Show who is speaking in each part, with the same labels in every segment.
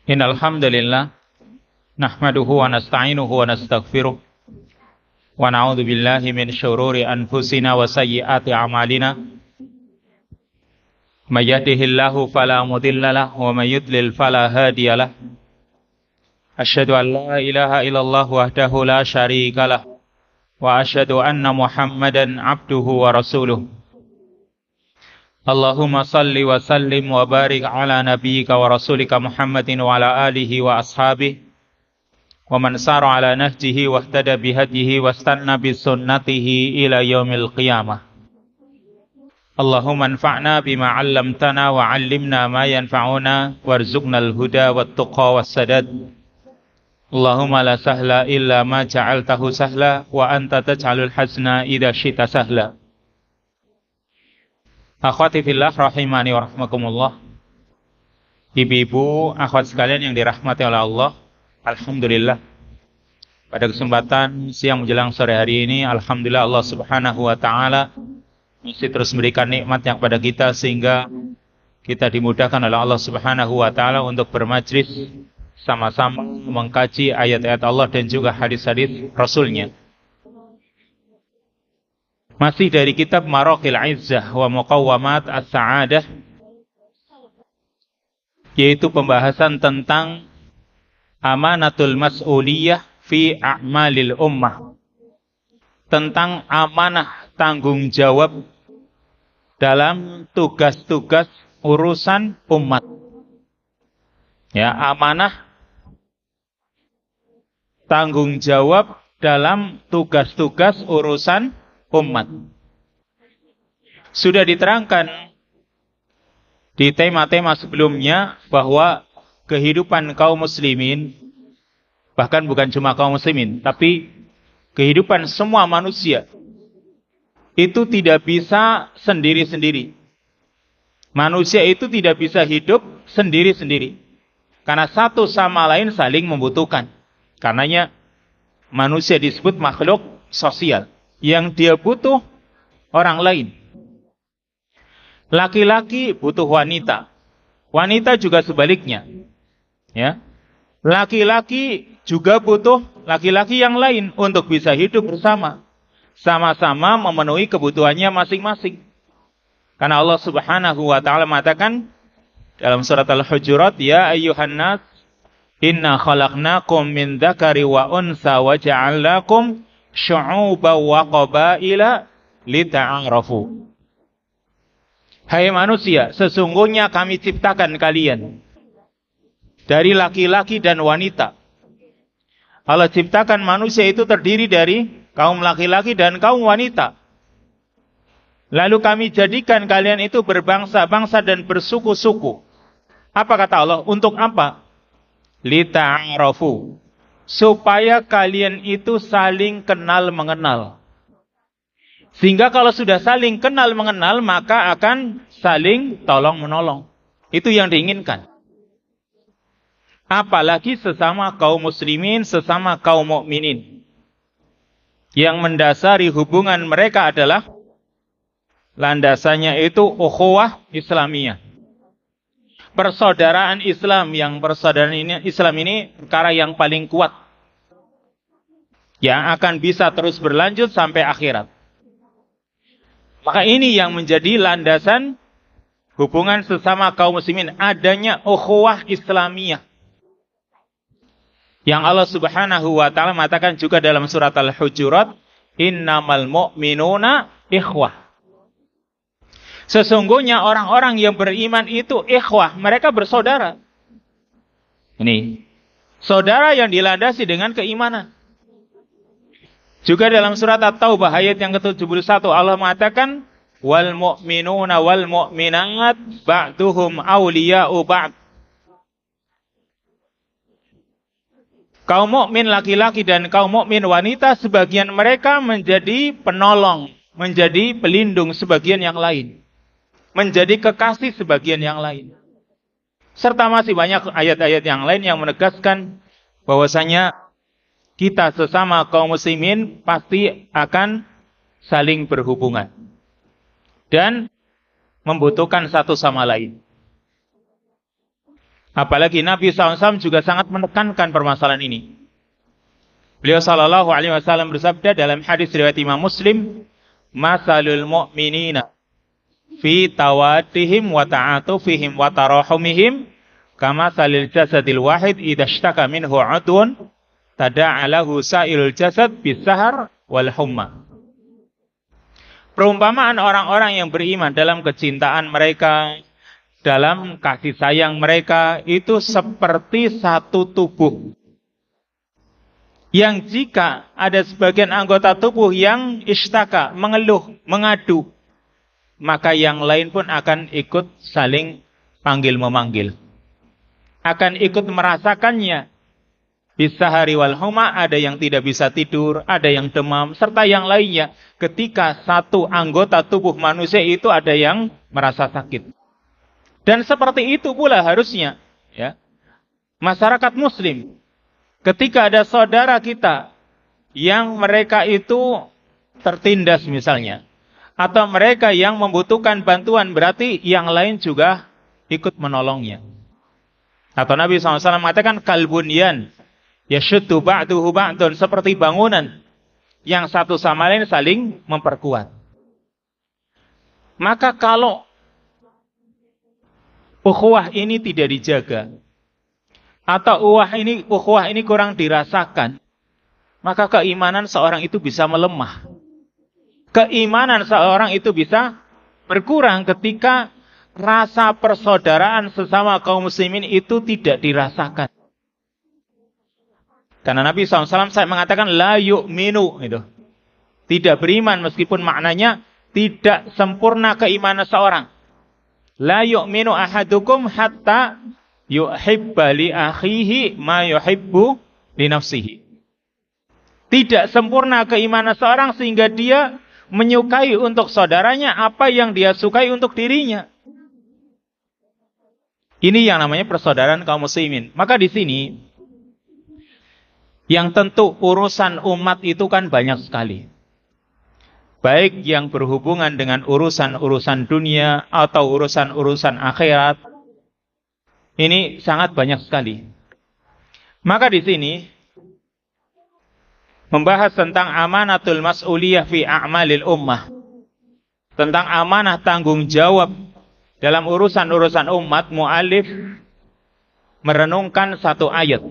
Speaker 1: Innal hamdalillah nahmaduhu wa nasta'inuhu wa nastaghfiruh wa na'udzu billahi min syururi anfusina wa sayyiati a'malina. May yahdihillahu fala mudhillalah wa may yudlil fala hadiyalah. Asyhadu an la ilaha illallah wahdahu la syarikalah wa asyhadu anna Muhammadan abduhu wa rasuluh. Allahumma salli wa sallim wa barik ala nabiyyika wa rasulika Muhammadin wa ala alihi wa ashabihi wa man sara ala nahjihi wa ihtada bihadihi wa istanna bi sunnatihi ila yaumil qiyamah. Allahumma anfa'na bima 'allamtana wa 'allimna ma yanfa'una warzuqnal huda wat tuqa was sadad. Allahumma la sahla illa ma ja'altahu sahla wa anta taj'alul hazna idza syi'ta sahla. Akhwati fillah rahimani wa rahmakumullah. Ibu-ibu, akhwat sekalian yang dirahmati oleh Allah, alhamdulillah pada kesempatan siang menjelang sore hari ini, alhamdulillah Allah Subhanahu wa taala masih terus memberikan nikmat yang pada kita sehingga kita dimudahkan oleh Allah Subhanahu wa taala untuk bermajlis sama-sama mengkaji ayat-ayat Allah dan juga hadis-hadis Rasul-Nya. Masih dari kitab Maraqil Izzah wa Muqawwamat As-Sa'adah, yaitu pembahasan tentang amanatul mas'uliyah fi a'malil ummah, tentang amanah tanggung jawab dalam tugas-tugas urusan umat. Ya, amanah tanggung jawab dalam tugas-tugas urusan umat. Sudah diterangkan di tema-tema sebelumnya bahwa kehidupan kaum muslimin, bahkan bukan cuma kaum muslimin, tapi kehidupan semua manusia itu tidak bisa sendiri-sendiri. Manusia itu tidak bisa hidup sendiri-sendiri, karena satu sama lain saling membutuhkan. Karenanya manusia disebut makhluk sosial, yang dia butuh orang lain. Laki-laki butuh wanita, wanita juga sebaliknya. Ya, laki-laki juga butuh laki-laki yang lain untuk bisa hidup bersama, sama-sama memenuhi kebutuhannya masing-masing. Karena Allah Subhanahu wa taala mengatakan dalam surat Al-Hujurat, ya ayyuhan nas inna khalaqnakum min dzakari wa unsa wa ja'alnakum syu'uban wa qabaila lita'arafu. Hai manusia, sesungguhnya kami ciptakan kalian dari laki-laki dan wanita. Allah ciptakan manusia itu terdiri dari kaum laki-laki dan kaum wanita. Lalu kami jadikan kalian itu berbangsa-bangsa dan bersuku-suku. Apa kata Allah? Untuk apa? Lita'arafu, supaya kalian itu saling kenal mengenal. Sehingga kalau sudah saling kenal mengenal, maka akan saling tolong menolong. Itu yang diinginkan. Apalagi sesama kaum muslimin, sesama kaum mukminin. Yang mendasari hubungan mereka adalah landasannya itu ukhuwah Islamiyah. Persaudaraan Islam, yang persaudaraan Islam ini perkara yang paling kuat, yang akan bisa terus berlanjut sampai akhirat. Maka ini yang menjadi landasan hubungan sesama kaum muslimin, adanya ukhuwah Islamiyah. Yang Allah Subhanahu wa taala mengatakan juga dalam surat Al-Hujurat, innamal mu'minuna ikhwah. Sesungguhnya orang-orang yang beriman itu ikhwah, mereka bersaudara. Ini saudara yang dilandasi dengan keimanan. Juga dalam surat At-Taubah ayat yang ke-71 Allah mengatakan wal mu'minuna wal mu'minat ba'duhum awliya'u ba'd. Kaum mukmin laki-laki dan kaum mukmin wanita, sebagian mereka menjadi penolong, menjadi pelindung sebagian yang lain, menjadi kekasih sebagian yang lain. Serta masih banyak ayat-ayat yang lain yang menegaskan bahwasanya kita sesama kaum muslimin pasti akan saling berhubungan. Dan membutuhkan satu sama lain. Apalagi Nabi SAW juga sangat menekankan permasalahan ini. Beliau sallallahu alaihi wasallam bersabda dalam hadis riwayat Imam Muslim, "Masalul mu'minina fi tawaddihim wa ta'atufihim wa tarahumihim kama salil jasadil wahid idza ishtaka minhu 'udwun tada'a lahu sa'irul jasad bis-sahar wal humma." Perumpamaan orang-orang yang beriman dalam kecintaan mereka, dalam kasih sayang mereka itu seperti satu tubuh. Yang jika ada sebagian anggota tubuh yang ishtaka, mengeluh, mengadu, maka yang lain pun akan ikut saling panggil-memanggil. Akan ikut merasakannya. Bisahari wal huma, ada yang tidak bisa tidur, ada yang demam, serta yang lainnya. Ketika satu anggota tubuh manusia itu ada yang merasa sakit. Dan seperti itu pula harusnya, ya, masyarakat muslim. Ketika ada saudara kita yang mereka itu tertindas misalnya, atau mereka yang membutuhkan bantuan, berarti yang lain juga ikut menolongnya. Atau Nabi SAW mengatakan kalbunyan yashuddu ba'duhu ba'dun, seperti bangunan yang satu sama lain saling memperkuat. Maka kalau ukhuwah ini tidak dijaga, atau ukhuwah ini kurang dirasakan, maka keimanan seorang itu bisa melemah. Keimanan seorang itu bisa berkurang ketika rasa persaudaraan sesama kaum muslimin itu tidak dirasakan. Karena Nabi SAW saya mengatakan la yu'minu, itu tidak beriman, meskipun maknanya tidak sempurna keimanan seorang. La yu'minu ahadukum hatta yuhibba li akhihi ma yuhibbu li nafsihi. Tidak sempurna keimanan seorang sehingga dia menyukai untuk saudaranya apa yang dia sukai untuk dirinya. Ini yang namanya persaudaraan kaum muslimin. Maka di sini yang tentu urusan umat itu kan banyak sekali. Baik yang berhubungan dengan urusan-urusan dunia atau urusan-urusan akhirat. Ini sangat banyak sekali. Maka di sini membahas tentang amanatul mas'uliyah fi a'malil ummah. Tentang amanah tanggung jawab dalam urusan-urusan umat, mu'alif merenungkan satu ayat.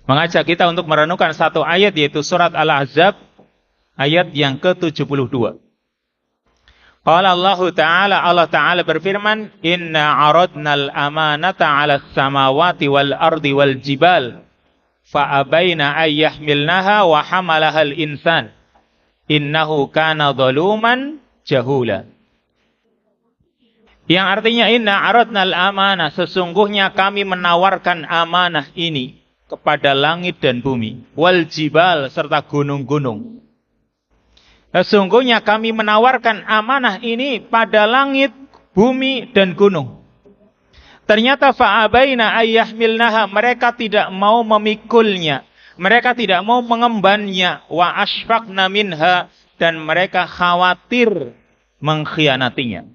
Speaker 1: Mengajak kita untuk merenungkan satu ayat, yaitu surat Al-Ahzab ayat yang ke-72. Qala Allah Ta'ala berfirman, "Inna aradnal amanata 'alas samawati wal ardi wal jibal fa abaina ay yahmilnaha wa hamalahal insan innahu kana zaluman jahula." Yang artinya inna aradnal amanah, sesungguhnya kami menawarkan amanah ini kepada langit dan bumi, wal jibal serta gunung-gunung. Sesungguhnya kami menawarkan amanah ini pada langit, bumi, dan gunung. Ternyata fa'abaina ayyahmilnaha, mereka tidak mau memikulnya. Mereka tidak mau mengembannya. Wa ashfaqna minha, dan mereka khawatir mengkhianatinya.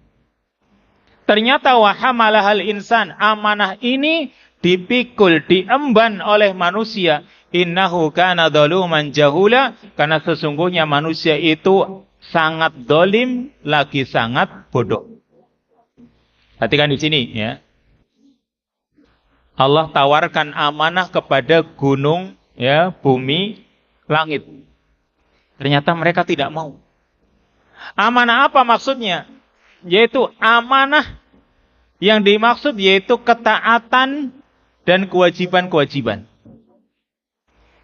Speaker 1: Ternyata wa hamalahal insan, amanah ini dipikul, diemban oleh manusia. Innahu kana zaluman jahula, karena sesungguhnya manusia itu sangat zalim lagi sangat bodoh. Perhatikan di sini ya. Allah tawarkan amanah kepada gunung, ya, bumi, langit. Ternyata mereka tidak mau. Amanah apa maksudnya? Yaitu amanah yang dimaksud yaitu ketaatan dan kewajiban-kewajiban.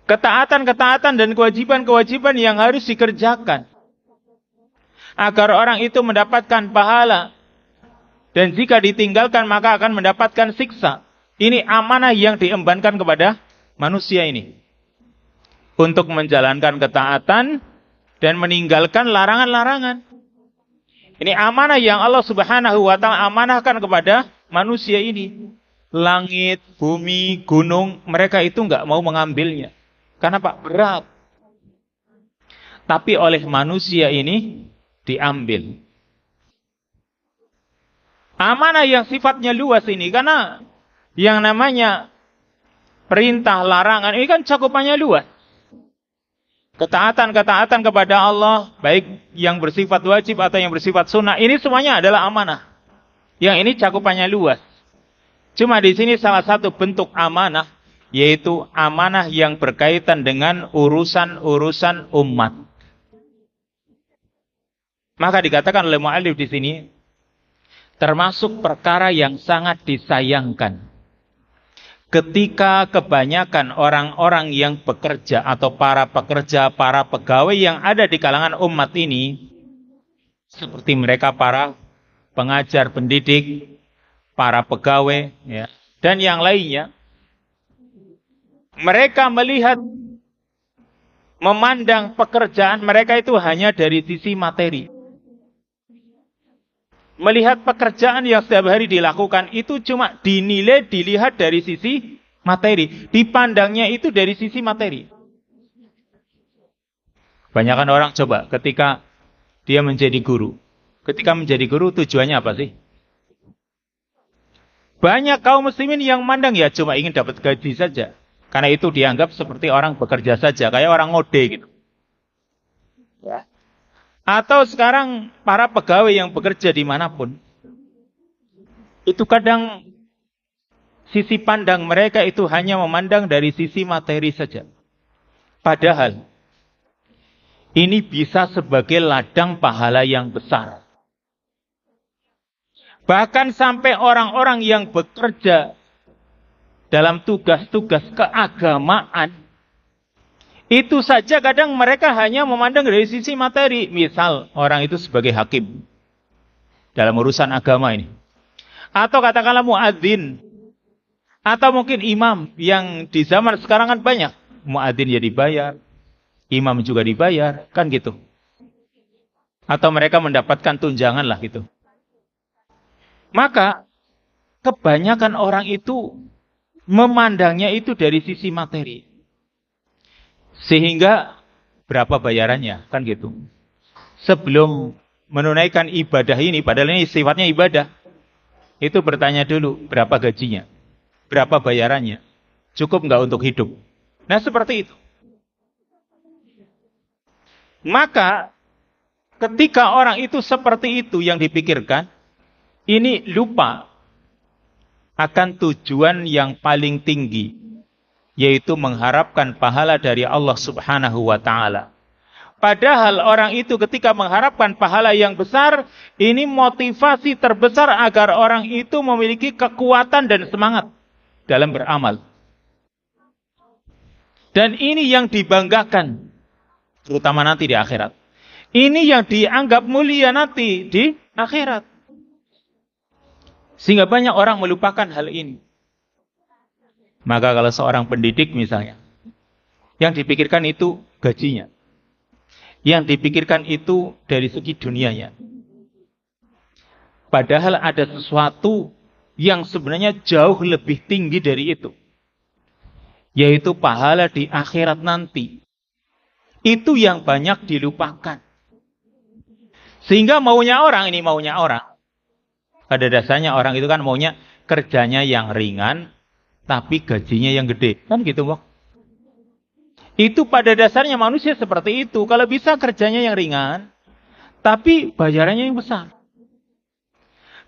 Speaker 1: Ketaatan-ketaatan dan kewajiban-kewajiban yang harus dikerjakan agar orang itu mendapatkan pahala, dan jika ditinggalkan maka akan mendapatkan siksa. Ini amanah yang diembankan kepada manusia ini untuk menjalankan ketaatan dan meninggalkan larangan-larangan. Ini amanah yang Allah Subhanahu wa Ta'ala amanahkan kepada manusia ini. Langit, bumi, gunung, mereka itu enggak mau mengambilnya. Karena Pak, berat. Tapi oleh manusia ini diambil. Amanah yang sifatnya luas ini, karena yang namanya perintah, larangan, ini kan cakupannya luas. Ketaatan kepada Allah, baik yang bersifat wajib atau yang bersifat sunnah, ini semuanya adalah amanah. Yang ini cakupannya luas. Cuma di sini salah satu bentuk amanah, yaitu amanah yang berkaitan dengan urusan-urusan umat. Maka dikatakan oleh mu'allif di sini, termasuk perkara yang sangat disayangkan ketika kebanyakan orang-orang yang bekerja atau para pekerja, para pegawai yang ada di kalangan umat ini, seperti mereka para pengajar, pendidik, para pegawai, ya, dan yang lainnya, mereka melihat, memandang pekerjaan mereka itu hanya dari sisi materi. Melihat pekerjaan yang setiap hari dilakukan itu cuma dinilai, dilihat dari sisi materi. Dipandangnya itu dari sisi materi. Banyakan orang coba ketika dia menjadi guru. Ketika menjadi guru tujuannya apa sih? Banyak kaum muslimin yang mandang ya cuma ingin dapat gaji saja. Karena itu dianggap seperti orang bekerja saja. Kayak orang ngode gitu. Ya. Atau sekarang para pegawai yang bekerja dimanapun, itu kadang sisi pandang mereka itu hanya memandang dari sisi materi saja. Padahal ini bisa sebagai ladang pahala yang besar. Bahkan sampai orang-orang yang bekerja dalam tugas-tugas keagamaan, itu saja kadang mereka hanya memandang dari sisi materi. Misal orang itu sebagai hakim dalam urusan agama ini. Atau katakanlah muadzin. Atau mungkin imam yang di zaman sekarang kan banyak. Muadzin ya dibayar. Imam juga dibayar. Kan gitu. Atau mereka mendapatkan tunjangan lah gitu. Maka kebanyakan orang itu memandangnya itu dari sisi materi. Sehingga berapa bayarannya, kan gitu. Sebelum menunaikan ibadah ini, padahal ini sifatnya ibadah, itu bertanya dulu berapa gajinya, berapa bayarannya, cukup nggak untuk hidup. Nah seperti itu. Maka ketika orang itu seperti itu yang dipikirkan, ini lupa akan tujuan yang paling tinggi, yaitu mengharapkan pahala dari Allah Subhanahu wa ta'ala. Padahal orang itu ketika mengharapkan pahala yang besar, ini motivasi terbesar agar orang itu memiliki kekuatan dan semangat dalam beramal. Dan ini yang dibanggakan, terutama nanti di akhirat. Ini yang dianggap mulia nanti di akhirat. Sehingga banyak orang melupakan hal ini. Maka kalau seorang pendidik misalnya, yang dipikirkan itu gajinya. Yang dipikirkan itu dari segi dunianya. Padahal ada sesuatu yang sebenarnya jauh lebih tinggi dari itu. Yaitu pahala di akhirat nanti. Itu yang banyak dilupakan. Sehingga maunya orang. Pada dasarnya orang itu kan maunya kerjanya yang ringan, tapi gajinya yang gede. Kan gitu, Bok. Itu pada dasarnya manusia seperti itu. Kalau bisa kerjanya yang ringan, tapi bayarannya yang besar.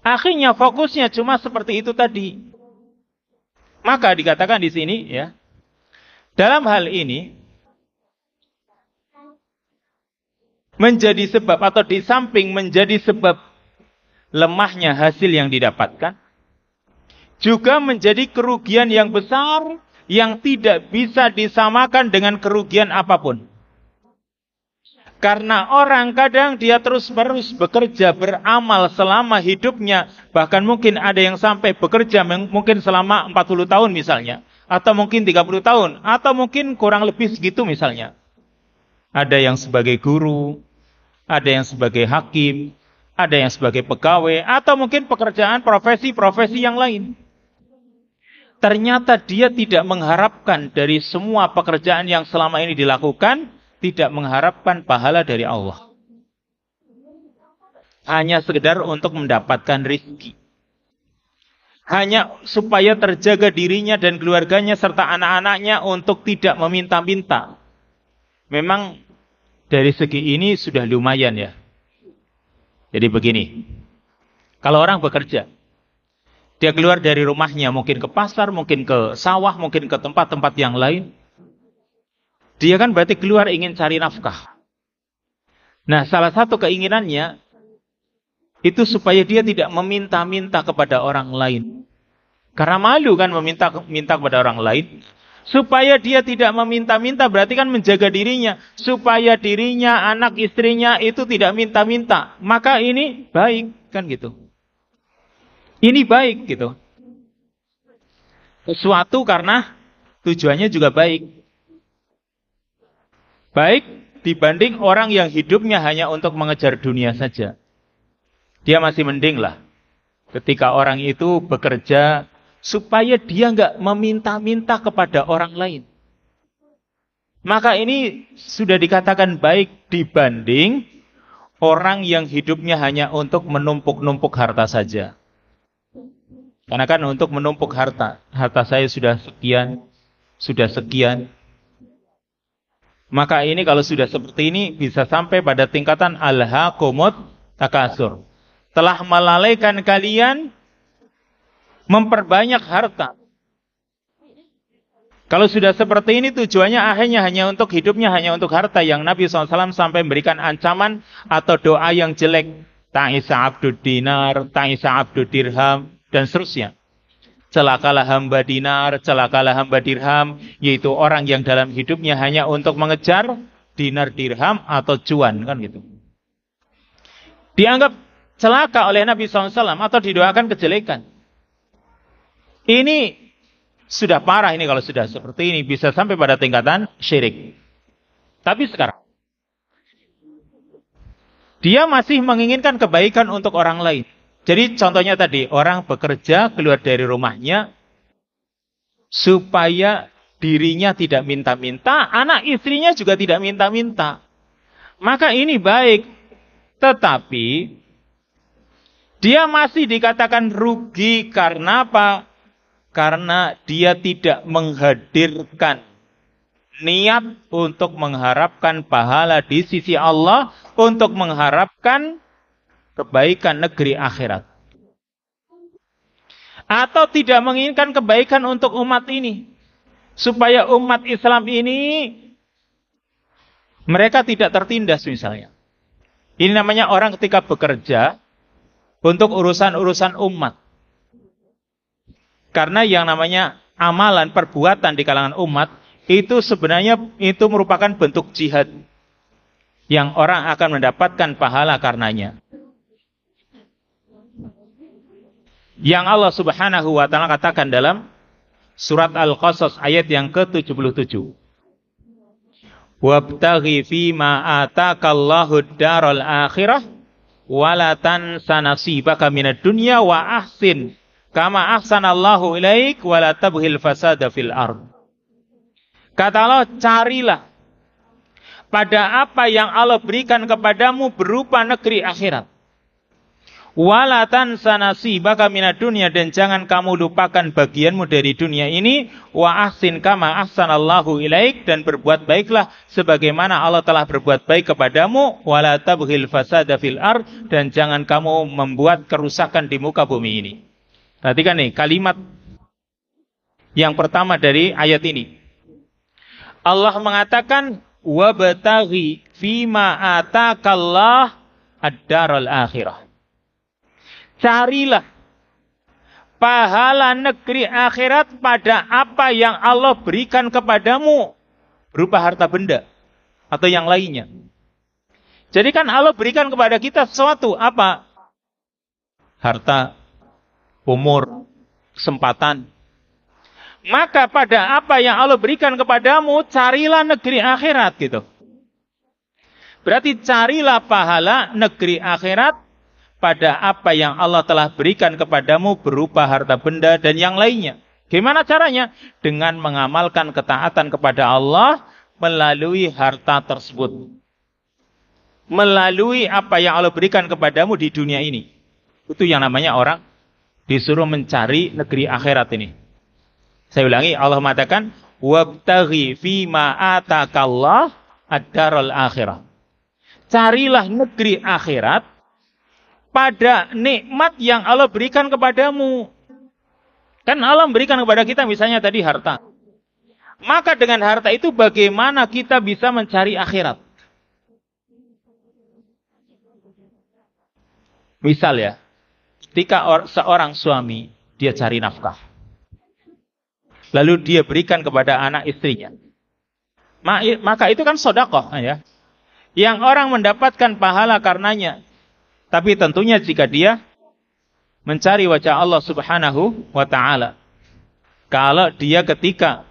Speaker 1: Akhirnya fokusnya cuma seperti itu tadi. Maka dikatakan di sini, ya, dalam hal ini, menjadi sebab atau di samping menjadi sebab lemahnya hasil yang didapatkan, juga menjadi kerugian yang besar yang tidak bisa disamakan dengan kerugian apapun. Karena orang kadang dia terus-menerus bekerja, beramal selama hidupnya. Bahkan mungkin ada yang sampai bekerja mungkin selama 40 tahun misalnya. Atau mungkin 30 tahun. Atau mungkin kurang lebih segitu misalnya. Ada yang sebagai guru, ada yang sebagai hakim, ada yang sebagai pegawai, atau mungkin pekerjaan profesi-profesi yang lain. Ternyata dia tidak mengharapkan dari semua pekerjaan yang selama ini dilakukan, tidak mengharapkan pahala dari Allah. Hanya sekedar untuk mendapatkan rezeki. hanya supaya terjaga dirinya dan keluarganya serta anak-anaknya untuk tidak meminta-minta. Memang dari segi ini sudah lumayan ya. Jadi begini, kalau orang bekerja, dia keluar dari rumahnya mungkin ke pasar, mungkin ke sawah, mungkin ke tempat-tempat yang lain. Dia kan berarti keluar ingin cari nafkah. Nah, salah satu keinginannya itu supaya dia tidak meminta-minta kepada orang lain. Karena malu kan meminta kepada orang lain. Supaya dia tidak meminta-minta berarti kan menjaga dirinya. Supaya dirinya, anak istrinya itu tidak minta-minta. Maka ini baik kan gitu. Ini baik gitu. Sesuatu karena tujuannya juga baik. Baik dibanding orang yang hidupnya hanya untuk mengejar dunia saja. Dia masih mending lah. Ketika orang itu bekerja supaya dia nggak meminta-minta kepada orang lain. Maka ini sudah dikatakan baik dibanding orang yang hidupnya hanya untuk menumpuk-numpuk harta saja. Karena kan untuk menumpuk harta saya sudah sekian. Maka ini kalau sudah seperti ini bisa sampai pada tingkatan alhaqumut takasur. Telah melalaikan kalian memperbanyak harta. Kalau sudah seperti ini tujuannya akhirnya hanya untuk hidupnya, hanya untuk harta, yang Nabi SAW sampai memberikan ancaman atau doa yang jelek. Ta'isa abdud dinar, ta'isa abdud dirham, dan seterusnya. Celakalah hamba dinar, celakalah hamba dirham, yaitu orang yang dalam hidupnya hanya untuk mengejar dinar dirham atau cuan, kan gitu. Dianggap celaka oleh Nabi SAW atau didoakan kejelekan. Ini sudah parah ini kalau sudah seperti ini. Bisa sampai pada tingkatan syirik. Tapi sekarang dia masih menginginkan kebaikan untuk orang lain. Jadi contohnya tadi, orang bekerja keluar dari rumahnya supaya dirinya tidak minta-minta, anak istrinya juga tidak minta-minta. Maka ini baik. Tetapi dia masih dikatakan rugi karena apa? Karena dia tidak menghadirkan niat untuk mengharapkan pahala di sisi Allah, untuk mengharapkan kebaikan negeri akhirat. Atau tidak menginginkan kebaikan untuk umat ini. Supaya umat Islam ini mereka tidak tertindas misalnya. Ini namanya orang ketika bekerja untuk urusan-urusan umat. Karena yang namanya amalan, perbuatan di kalangan umat, itu sebenarnya itu merupakan bentuk jihad. Yang orang akan mendapatkan pahala karenanya. Yang Allah Subhanahu wa ta'ala katakan dalam surat Al-Qasas ayat yang ke-77. Wabtaghi fima atakallahu ad-daral akhirah wala tansa nasibaka minad dunya wa ahsin kama ahsanallahu ilaik wala tabghil fasada fil ard. Kata Allah, carilah pada apa yang Allah berikan kepadamu berupa negeri akhirat. Wala tansa nasibaka minad dunya, dan jangan kamu lupakan bagianmu dari dunia ini. Wa ahsin kama ahsanallahu ilaik, dan berbuat baiklah sebagaimana Allah telah berbuat baik kepadamu. Wala tabghil fasada fil ard, dan jangan kamu membuat kerusakan di muka bumi ini. Perhatikan nih kalimat yang pertama dari ayat ini. Allah mengatakan wabtaghi fima atakallah ad-daral akhirah. Carilah pahala negeri akhirat pada apa yang Allah berikan kepadamu berupa harta benda atau yang lainnya. Jadi kan Allah berikan kepada kita sesuatu apa? Harta, umur, kesempatan. Maka pada apa yang Allah berikan kepadamu, carilah negeri akhirat gitu. Berarti carilah pahala negeri akhirat pada apa yang Allah telah berikan kepadamu berupa harta benda dan yang lainnya. Gimana caranya? Dengan mengamalkan ketaatan kepada Allah melalui harta tersebut. Melalui apa yang Allah berikan kepadamu di dunia ini. Itu yang namanya orang disuruh mencari negeri akhirat ini. Saya ulangi, Allah mengatakan wabtaghi fima atakallah ad-darul akhirah. Carilah negeri akhirat pada nikmat yang Allah berikan kepadamu. Kan Allah berikan kepada kita misalnya tadi harta. Maka dengan harta itu bagaimana kita bisa mencari akhirat? Misal ya, ketika seorang suami dia cari nafkah, lalu dia berikan kepada anak istrinya, maka itu kan sedekah ya, yang orang mendapatkan pahala karenanya. Tapi tentunya jika dia mencari wajah Allah Subhanahu wa ta'ala. Kalau dia ketika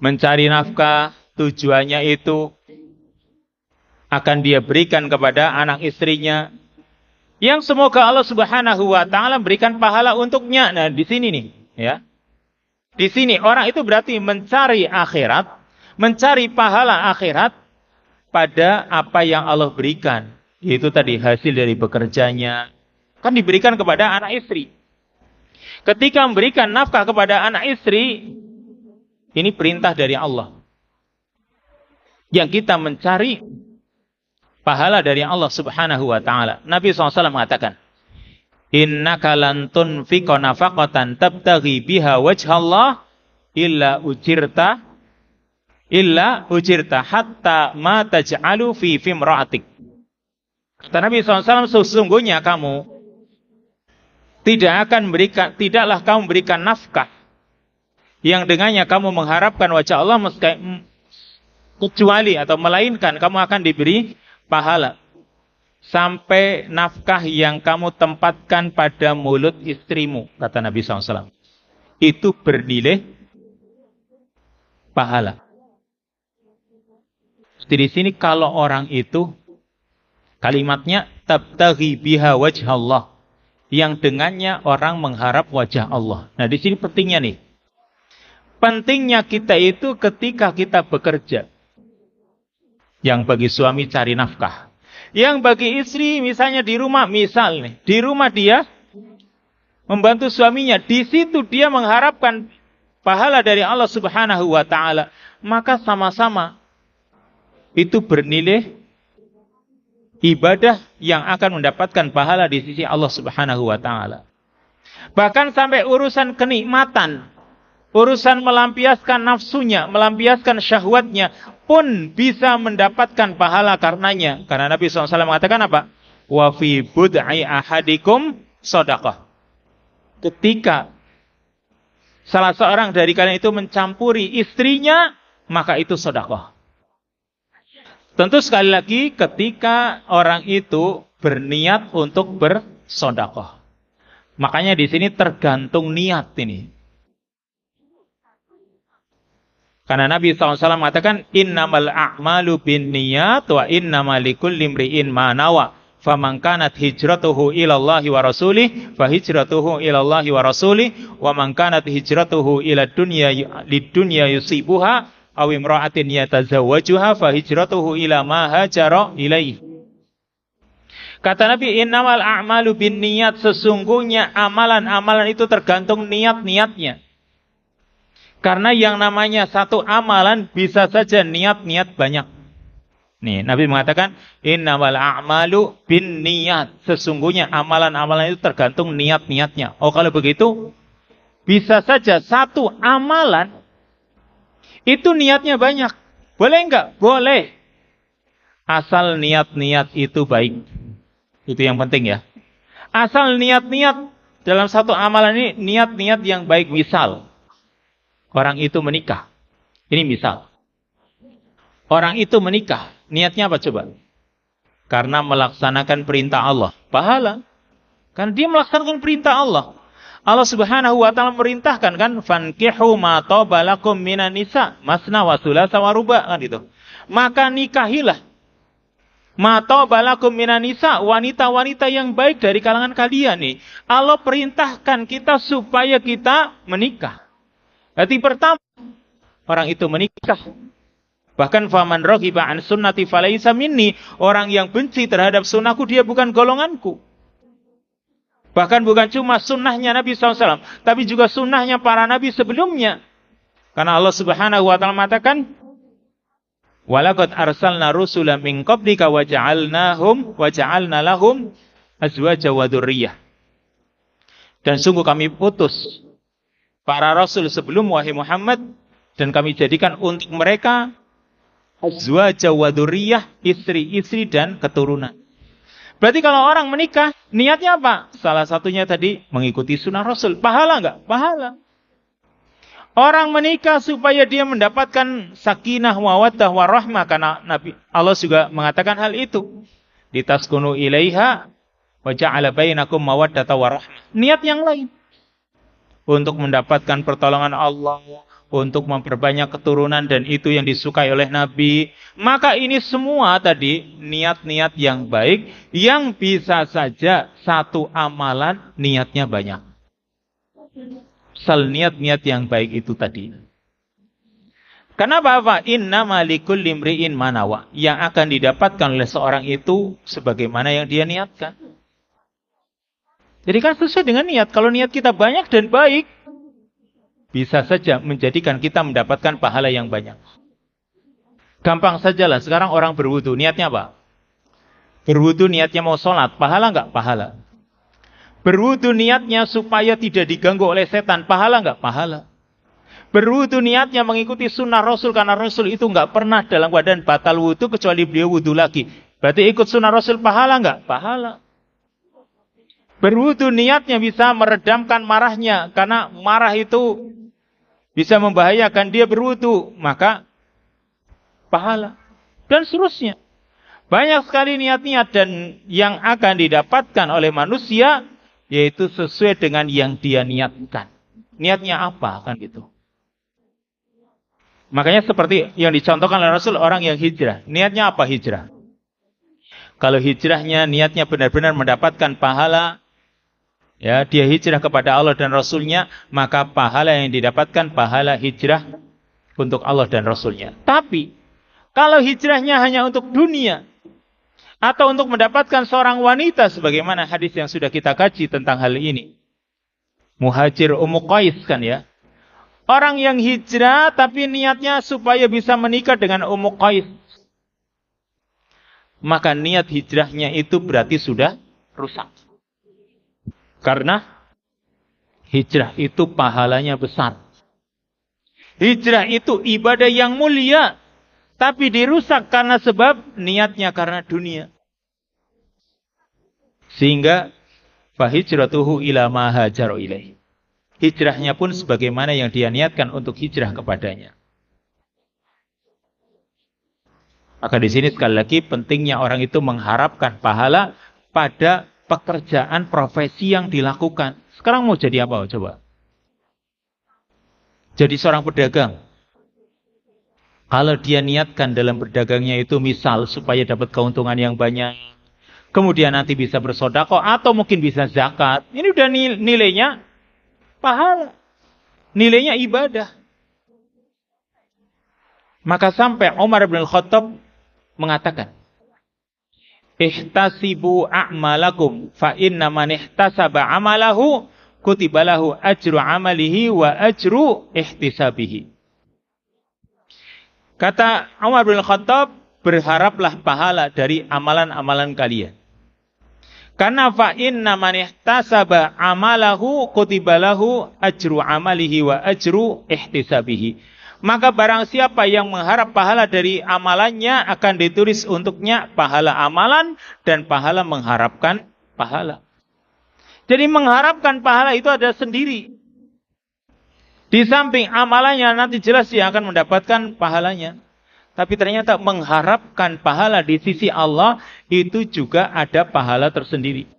Speaker 1: mencari nafkah, tujuannya itu akan dia berikan kepada anak istrinya, yang semoga Allah Subhanahu wa ta'ala berikan pahala untuknya. Nah, di sini nih, ya. Di sini orang itu berarti mencari akhirat, mencari pahala akhirat pada apa yang Allah berikan. Yaitu tadi hasil dari bekerjanya. Kan diberikan kepada anak istri. Ketika memberikan nafkah kepada anak istri, ini perintah dari Allah. Yang kita mencari pahala dari Allah Subhanahu wa ta'ala. Nabi SAW mengatakan, innaka lan tunfiqa nafaqatan tabtaghi biha wajhallah illa ujirta hatta ma taj'alu fi fimra'atik. Kata Nabi SAW, sesungguhnya kamu tidaklah kamu berikan nafkah yang dengannya kamu mengharapkan wajah Allah kecuali atau melainkan kamu akan diberi pahala sampai nafkah yang kamu tempatkan pada mulut istrimu, kata Nabi SAW. Itu bernilai pahala. Di sini kalau orang itu kalimatnya tabtaghi biha wajhallah, yang dengannya orang mengharap wajah Allah. Nah, di sini pentingnya nih. Pentingnya kita itu ketika kita bekerja. Yang bagi suami cari nafkah. Yang bagi istri misalnya di rumah, misal nih, di rumah dia membantu suaminya, di situ dia mengharapkan pahala dari Allah Subhanahu wa ta'ala. Maka sama-sama itu bernilai ibadah yang akan mendapatkan pahala di sisi Allah Subhanahu wa ta'ala. Bahkan sampai urusan kenikmatan, urusan melampiaskan nafsunya, melampiaskan syahwatnya pun bisa mendapatkan pahala karenanya. Karena Nabi SAW mengatakan apa? Wa fi bud'i ahadikum shadaqah. Ketika salah seorang dari kalian itu mencampuri istrinya, maka itu sedekah. Tentu sekali lagi ketika orang itu berniat untuk bersedekah. Makanya di sini tergantung niat ini. Karena Nabi SAW mengatakan innamal a'malu binniyat wa innamal likulli imri'in ma nawa. Faman kanat hijratuhu ilallahi wa rasulih fa hijratuhu ilallahi wa rasulih wa man kanat hijratuhu ila dunya yusibuha aw imra'atin yatazawwajuha fa hijratuhu ila ma hajara ilaihi. Kata Nabi, innamal a'malu binniyat, sesungguhnya amalan-amalan itu tergantung niat-niatnya. Karena yang namanya satu amalan bisa saja niat-niat banyak. Nih, Nabi mengatakan innamal a'malu binniyat, sesungguhnya amalan-amalan itu tergantung niat-niatnya. Oh, kalau begitu bisa saja satu amalan itu niatnya banyak. Boleh enggak? Boleh. Asal niat-niat itu baik. Itu yang penting ya. Asal niat-niat dalam satu amalan ini niat-niat yang baik. Misal orang itu menikah. Ini misal. Orang itu menikah. Niatnya apa coba? Karena melaksanakan perintah Allah. Pahala. Karena dia melaksanakan perintah Allah. Allah Subhanahu wa ta'ala merintahkan kan, fankihu ma taba lakum minan nisa masna wa thulatsa wa ruba' kan itu. Maka nikahilah ma taba lakum minan nisa, wanita-wanita yang baik dari kalangan kalian nih. Allah perintahkan kita supaya kita menikah. Berarti pertama orang itu menikah. Bahkan faman raghiba an sunnati falaysa minni, orang yang benci terhadap sunnahku dia bukan golonganku. Bahkan bukan cuma sunnahnya Nabi SAW, tapi juga sunnahnya para nabi sebelumnya. Karena Allah Subhanahu wa taala mengatakan, "Walaqad arsalna rusulan min qablika wa ja'alna lahum azwaja wa dzurriyyah." Dan sungguh kami putus para rasul sebelum wahai Muhammad, dan kami jadikan untuk mereka azwaja wa dzurriyyah, istri-istri dan keturunan. Berarti kalau orang menikah, niatnya apa? Salah satunya tadi mengikuti sunnah Rasul. Pahala enggak? Pahala. Orang menikah supaya dia mendapatkan sakinah, mawaddah, warahmah. Karena Nabi Allah juga mengatakan hal itu. Litaskunu ilaiha wa ja'ala bainakum mawaddata warahmah. Niat yang lain. Untuk mendapatkan pertolongan Allah, untuk memperbanyak keturunan, dan itu yang disukai oleh Nabi. Maka ini semua tadi niat-niat yang baik yang bisa saja satu amalan niatnya banyak. Sal niat-niat yang baik itu tadi. Kenapa? Innama likulli imri'in ma nawa. Yang akan didapatkan oleh seorang itu sebagaimana yang dia niatkan. Jadi kan sesuai dengan niat. Kalau niat kita banyak dan baik, bisa saja menjadikan kita mendapatkan pahala yang banyak. Gampang sajalah, sekarang orang berwudu, niatnya apa? Berwudu niatnya mau sholat, pahala enggak? Pahala. Berwudu niatnya supaya tidak diganggu oleh setan, pahala enggak? Pahala. Berwudu niatnya mengikuti sunnah Rasul, karena Rasul itu enggak pernah dalam keadaan batal wudu kecuali beliau wudu lagi. Berarti ikut sunnah Rasul, pahala enggak? Pahala. Berwudu niatnya bisa meredamkan marahnya, karena marah itu bisa membahayakan, dia berwudu, maka pahala. Dan seterusnya. Banyak sekali niat-niat dan yang akan didapatkan oleh manusia, yaitu sesuai dengan yang dia niatkan. Niatnya apa kan gitu. Makanya seperti yang dicontohkan oleh Rasul, orang yang hijrah. Niatnya apa hijrah? Kalau hijrahnya niatnya benar-benar mendapatkan pahala, ya, dia hijrah kepada Allah dan Rasulnya, maka pahala yang didapatkan pahala hijrah untuk Allah dan Rasulnya. Tapi kalau hijrahnya hanya untuk dunia atau untuk mendapatkan seorang wanita, sebagaimana hadis yang sudah kita kaji tentang hal ini, Muhajir Ummu Qais kan ya, orang yang hijrah tapi niatnya supaya bisa menikah dengan Ummu Qais, maka niat hijrahnya itu berarti sudah rusak. Karena hijrah itu pahalanya besar. Hijrah itu ibadah yang mulia, tapi dirusak karena sebab niatnya karena dunia. Sehingga fahijratuhu ila ma hajaru ilaih. Hijrahnya pun sebagaimana yang dia niatkan untuk hijrah kepadanya. Maka di sini sekali lagi pentingnya orang itu mengharapkan pahala pada pekerjaan profesi yang dilakukan. Sekarang mau jadi apa coba? Jadi seorang pedagang. Kalau dia niatkan dalam berdagangnya itu misal supaya dapat keuntungan yang banyak, kemudian nanti bisa bersedekah atau mungkin bisa zakat, ini udah nilainya pahala. Nilainya ibadah. Maka sampai Umar bin Khattab mengatakan, ihtasibu a'malakum fa inna man ihtasaba amalahu kutibalahu ajru amalihi wa ajru ihtisabihi. Kata Umar bin Khattab, berharaplah pahala dari amalan-amalan kalian. Karena fa inna man ihtasaba amalahu kutibalahu ajru amalihi wa ajru ihtisabihi. Maka barang siapa yang mengharap pahala dari amalannya, akan ditulis untuknya pahala amalan dan pahala mengharapkan pahala. Jadi mengharapkan pahala itu ada sendiri. Di samping amalannya nanti jelas dia akan mendapatkan pahalanya. Tapi ternyata mengharapkan pahala di sisi Allah itu juga ada pahala tersendiri.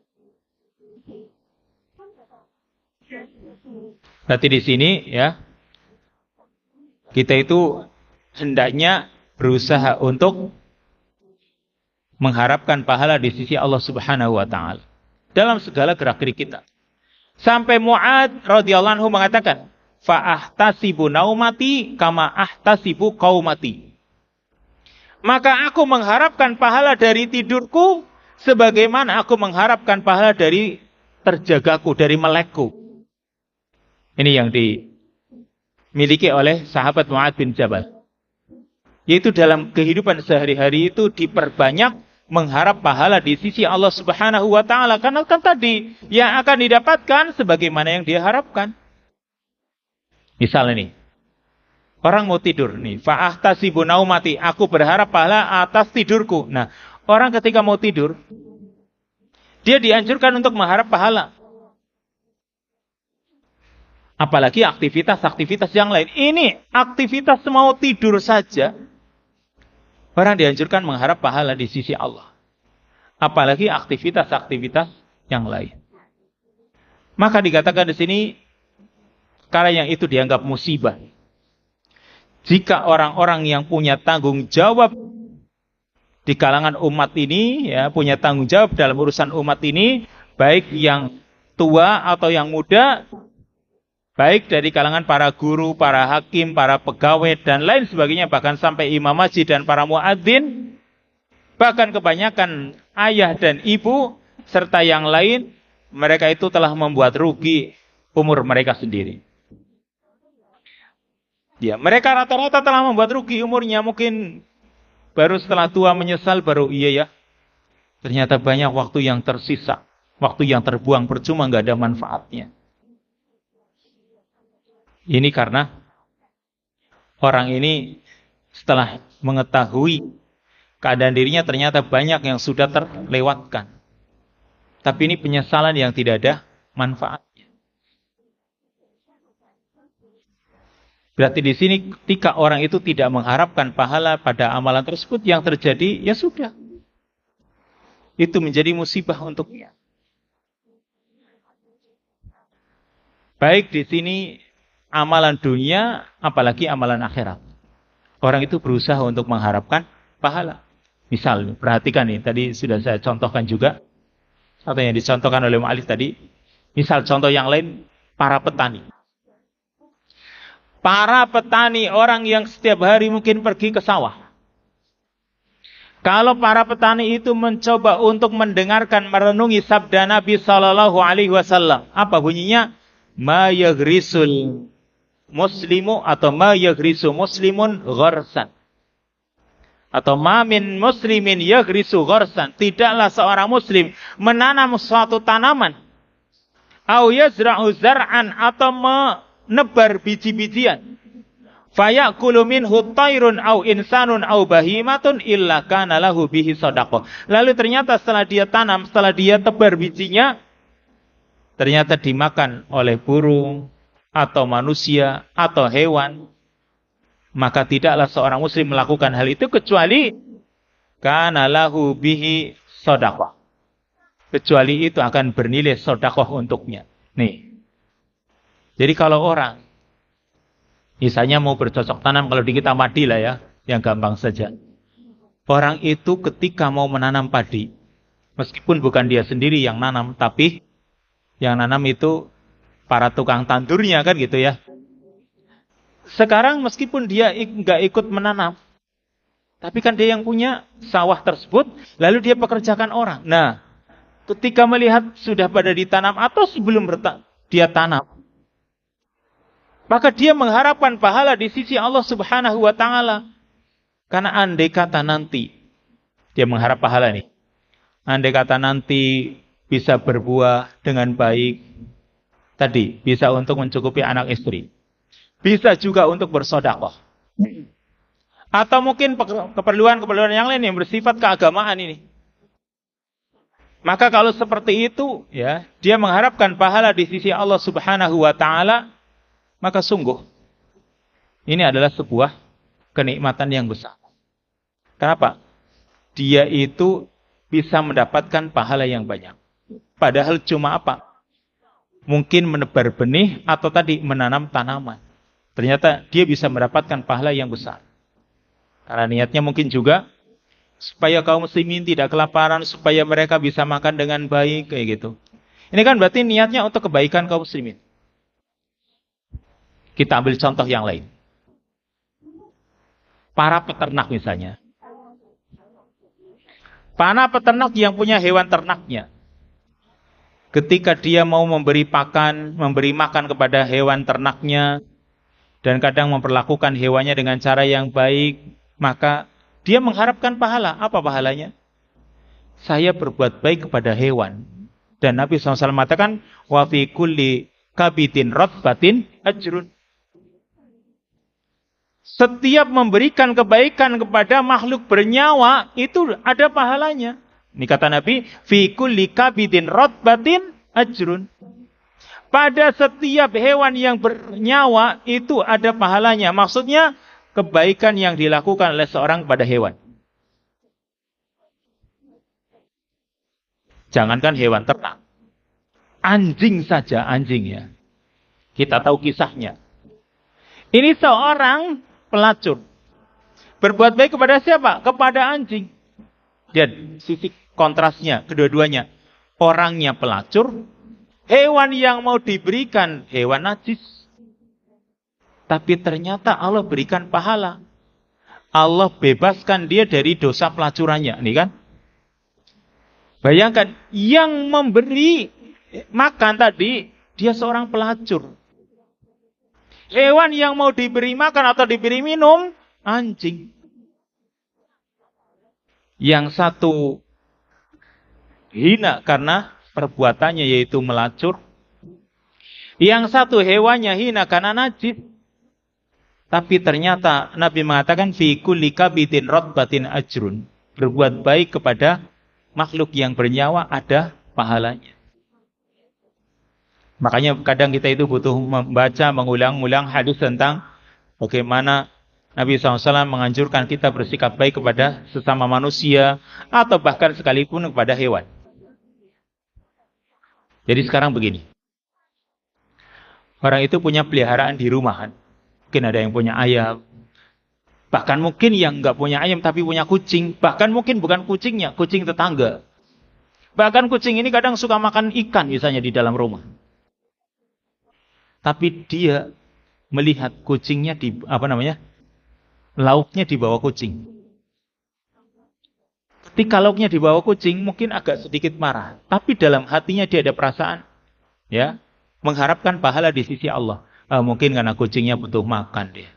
Speaker 1: Berarti di sini ya, kita itu hendaknya berusaha untuk mengharapkan pahala di sisi Allah Subhanahu wa taala dalam segala gerak-gerik kita. Sampai Mu'adz radhiyallahu anhu mengatakan, fa ahtasibu naumati kama ahtasibu qaumati. Maka aku mengharapkan pahala dari tidurku sebagaimana aku mengharapkan pahala dari terjagaku, dari melekku. Ini yang dimiliki oleh sahabat Mu'adz bin Jabal. Yaitu dalam kehidupan sehari-hari itu diperbanyak mengharap pahala di sisi Allah Subhanahu wa taala, karena kan tadi yang akan didapatkan sebagaimana yang dia harapkan. Misal ini, orang mau tidur nih, fa'ahtasibu naumati, aku berharap pahala atas tidurku. Nah, orang ketika mau tidur, dia dianjurkan untuk mengharap pahala. Apalagi aktivitas-aktivitas yang lain. Ini aktivitas mau tidur saja, orang dianjurkan mengharap pahala di sisi Allah. Apalagi aktivitas-aktivitas yang lain. Maka dikatakan di sini, karena yang itu dianggap musibah. Jika orang-orang yang punya tanggung jawab di kalangan umat ini, ya, punya tanggung jawab dalam urusan umat ini, baik yang tua atau yang muda, baik dari kalangan para guru, para hakim, para pegawai, dan lain sebagainya, bahkan sampai imam masjid dan para muadzin, bahkan kebanyakan ayah dan ibu, serta yang lain, mereka itu telah membuat rugi umur mereka sendiri. Ya, mereka rata-rata telah membuat rugi umurnya, mungkin baru setelah tua menyesal, baru iya ya, ternyata banyak waktu yang tersisa, waktu yang terbuang percuma, nggak ada manfaatnya. Ini karena orang ini setelah mengetahui keadaan dirinya ternyata banyak yang sudah terlewatkan. Tapi ini penyesalan yang tidak ada manfaatnya. Berarti di sini ketika orang itu tidak mengharapkan pahala pada amalan tersebut, yang terjadi ya sudah. Itu menjadi musibah untuknya. Baik di sini amalan dunia, apalagi amalan akhirat. Orang itu berusaha untuk mengharapkan pahala. Misal, perhatikan nih, tadi sudah saya contohkan juga, atau yang dicontohkan oleh Mu'alif tadi. Misal contoh yang lain, para petani. Para petani, orang yang setiap hari mungkin pergi ke sawah. Kalau para petani itu mencoba untuk mendengarkan, merenungi sabda Nabi Sallallahu Alaihi Wasallam, apa bunyinya? Ma yaghrisul muslimu, atau ma yaghrisu muslimun gharsan, atau ma min muslimin yaghrisu gharsan, tidaklah seorang muslim menanam suatu tanaman, au yazra'u zar'an, atau menebar biji-bijian, fayakulu minhu tairun au insanun au bahimatun illa kana lahu bihi shadaqah. Lalu ternyata setelah dia tanam, setelah dia tebar bijinya, ternyata dimakan oleh burung, atau manusia, atau hewan, maka tidaklah seorang muslim melakukan hal itu kecuali kana lahu bihi shadaqah. Kecuali itu akan bernilai sedekah untuknya. Nih. Jadi kalau orang misalnya mau bercocok tanam, kalau di kita padi lah ya, yang gampang saja. Orang itu ketika mau menanam padi, meskipun bukan dia sendiri yang nanam, tapi yang nanam itu para tukang tandurnya kan gitu ya. Sekarang meskipun dia nggak ikut menanam, tapi kan dia yang punya sawah tersebut, lalu dia pekerjakan orang. Nah, ketika melihat sudah pada ditanam atau sebelum dia tanam, maka dia mengharapkan pahala di sisi Allah Subhanahu wa taala. Karena andai kata nanti dia mengharap pahala nih. Andai kata nanti bisa berbuah dengan baik, tadi bisa untuk mencukupi anak istri, bisa juga untuk bersedekah, atau mungkin keperluan-keperluan yang lain yang bersifat keagamaan ini. Maka kalau seperti itu, ya, dia mengharapkan pahala di sisi Allah Subhanahu wa taala, maka sungguh ini adalah sebuah kenikmatan yang besar. Kenapa? Dia itu bisa mendapatkan pahala yang banyak. Padahal cuma apa? Mungkin menebar benih atau tadi menanam tanaman. Ternyata dia bisa mendapatkan pahala yang besar. Karena niatnya mungkin juga supaya kaum muslimin tidak kelaparan, supaya mereka bisa makan dengan baik, kayak gitu. Ini kan berarti niatnya untuk kebaikan kaum muslimin. Kita ambil contoh yang lain. Para peternak misalnya. Para peternak yang punya hewan ternaknya. Ketika dia mau memberi makan kepada hewan ternaknya, dan kadang memperlakukan hewannya dengan cara yang baik, maka dia mengharapkan pahala. Apa pahalanya? Saya berbuat baik kepada hewan. Dan Nabi SAW mengatakan, wa fi kulli kabitin rotbatin ajrun. Setiap memberikan kebaikan kepada makhluk bernyawa, itu ada pahalanya. Ini kata Nabi, fi kulli kabitin rotbatin ajrun. Pada setiap hewan yang bernyawa itu ada pahalanya. Maksudnya kebaikan yang dilakukan oleh seorang pada hewan. Jangankan hewan ternak. Anjing saja, anjing ya. Kita tahu kisahnya. Ini seorang pelacur. Berbuat baik kepada siapa? Kepada anjing. Dan sisi kontrasnya, kedua-duanya. Orangnya pelacur. Hewan yang mau diberikan, hewan najis. Tapi ternyata Allah berikan pahala. Allah bebaskan dia dari dosa pelacurannya. Ini kan? Bayangkan, yang memberi makan tadi, dia seorang pelacur. Hewan yang mau diberi makan atau diberi minum, anjing. Yang satu hina karena perbuatannya yaitu melacur. Yang satu hewannya hina karena najis. Tapi ternyata Nabi mengatakan fi kulli kabitin rotbatin ajrun. Berbuat baik kepada makhluk yang bernyawa ada pahalanya. Makanya kadang kita itu butuh membaca, mengulang-ulang hadis tentang bagaimana Nabi SAW menganjurkan kita bersikap baik kepada sesama manusia atau bahkan sekalipun kepada hewan. Jadi sekarang begini. Orang itu punya peliharaan di rumahan. Mungkin ada yang punya ayam. Bahkan mungkin yang nggak punya ayam tapi punya kucing. Bahkan mungkin bukan kucingnya, kucing tetangga. Bahkan kucing ini kadang suka makan ikan misalnya di dalam rumah. Tapi dia melihat kucingnya lauknya di bawah kucing. Ketika lauknya di bawah kucing mungkin agak sedikit marah. Tapi dalam hatinya dia ada perasaan. Ya, mengharapkan pahala di sisi Allah. Mungkin karena kucingnya butuh makan dia.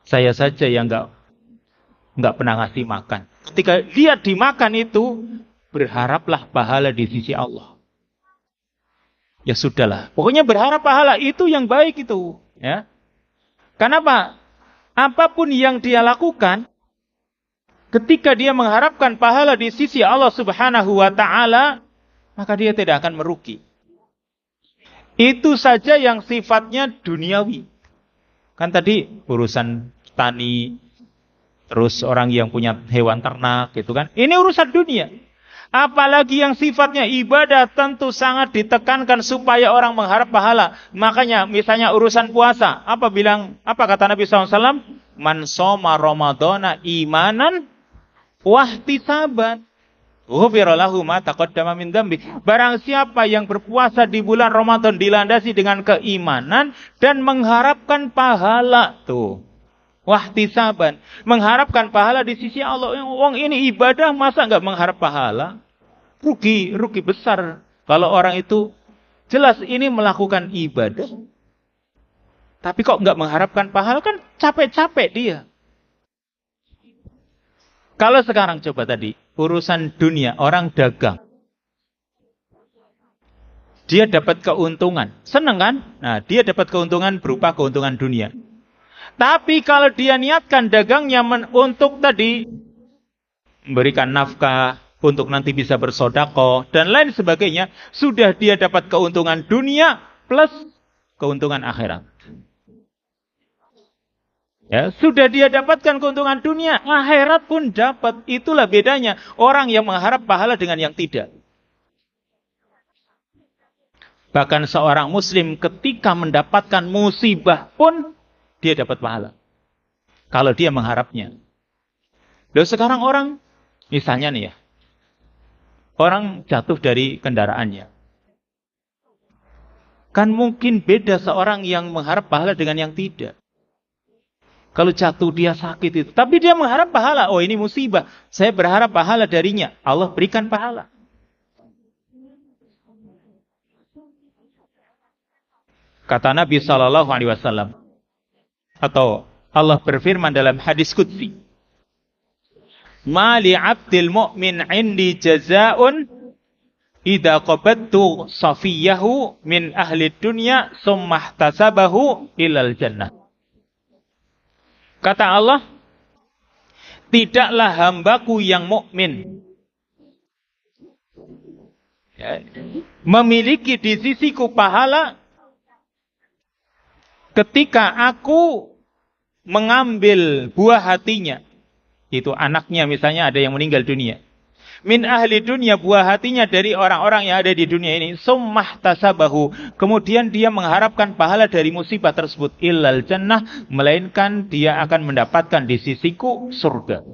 Speaker 1: Saya saja yang nggak pernah ngasih makan. Ketika dia dimakan itu, berharaplah pahala di sisi Allah. Ya sudahlah. Pokoknya berharap pahala itu yang baik itu. Ya. Kenapa? Apapun yang dia lakukan, ketika dia mengharapkan pahala di sisi Allah Subhanahu wa Ta'ala, maka dia tidak akan merugi. Itu saja yang sifatnya duniawi. Kan tadi urusan tani, terus orang yang punya hewan ternak, gitu kan. Ini urusan dunia. Apalagi yang sifatnya ibadah tentu sangat ditekankan supaya orang mengharap pahala. Makanya misalnya urusan puasa, apa kata Nabi SAW? Man shoma Ramadhana imanan wahtisaban ghufira lahu ma taqaddama min dzambi. Barang siapa yang berpuasa di bulan Ramadan dilandasi dengan keimanan dan mengharapkan pahala tuh. Wahtisaban, mengharapkan pahala di sisi Allah. Wong ini ibadah masa enggak mengharap pahala? Rugi besar. Kalau orang itu jelas ini melakukan ibadah tapi kok enggak mengharapkan pahala, kan capek-capek dia. Kalau sekarang coba tadi, urusan dunia, orang dagang. Dia dapat keuntungan. Senang kan? Nah, dia dapat keuntungan berupa keuntungan dunia. Tapi kalau dia niatkan dagangnya untuk tadi, memberikan nafkah, untuk nanti bisa bersedekah, dan lain sebagainya, sudah dia dapat keuntungan dunia plus keuntungan akhirat. Ya, sudah dia dapatkan keuntungan dunia, akhirat pun dapat. Itulah bedanya orang yang mengharap pahala dengan yang tidak. Bahkan seorang muslim ketika mendapatkan musibah pun dia dapat pahala. Kalau dia mengharapnya. Loh, sekarang orang, misalnya nih ya, orang jatuh dari kendaraannya. Kan mungkin beda seorang yang mengharap pahala dengan yang tidak. Kalau jatuh dia sakit itu. Tapi dia mengharap pahala. Oh, ini musibah. Saya berharap pahala darinya. Allah berikan pahala. Kata Nabi Shallallahu Alaihi Wasallam, atau Allah berfirman dalam hadis qudsi, "Ma li 'abdil mu'min 'indi jazaa'un idza qabattu safiyahu min ahli dunya summa ihtasabahu ilal jannah." Kata Allah, tidaklah hambaku yang mukmin memiliki di sisiku pahala ketika aku mengambil buah hatinya, itu anaknya misalnya ada yang meninggal dunia, min ahli dunia, buah hatinya dari orang-orang yang ada di dunia ini, summah tasabahu, kemudian dia mengharapkan pahala dari musibah tersebut, illal jannah, melainkan dia akan mendapatkan di sisiku surga.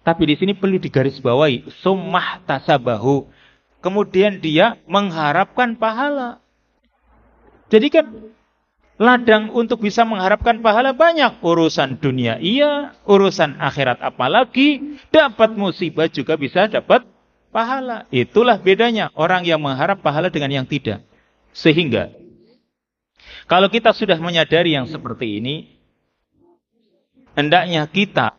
Speaker 1: Tapi di sini perlu digarisbawahi, summah tasabahu, kemudian dia mengharapkan pahala. Jadi kan ladang untuk bisa mengharapkan pahala banyak. Urusan dunia iya, urusan akhirat apalagi. Dapat musibah juga bisa dapat pahala. Itulah bedanya orang yang mengharap pahala dengan yang tidak. Sehingga kalau kita sudah menyadari yang seperti ini, hendaknya kita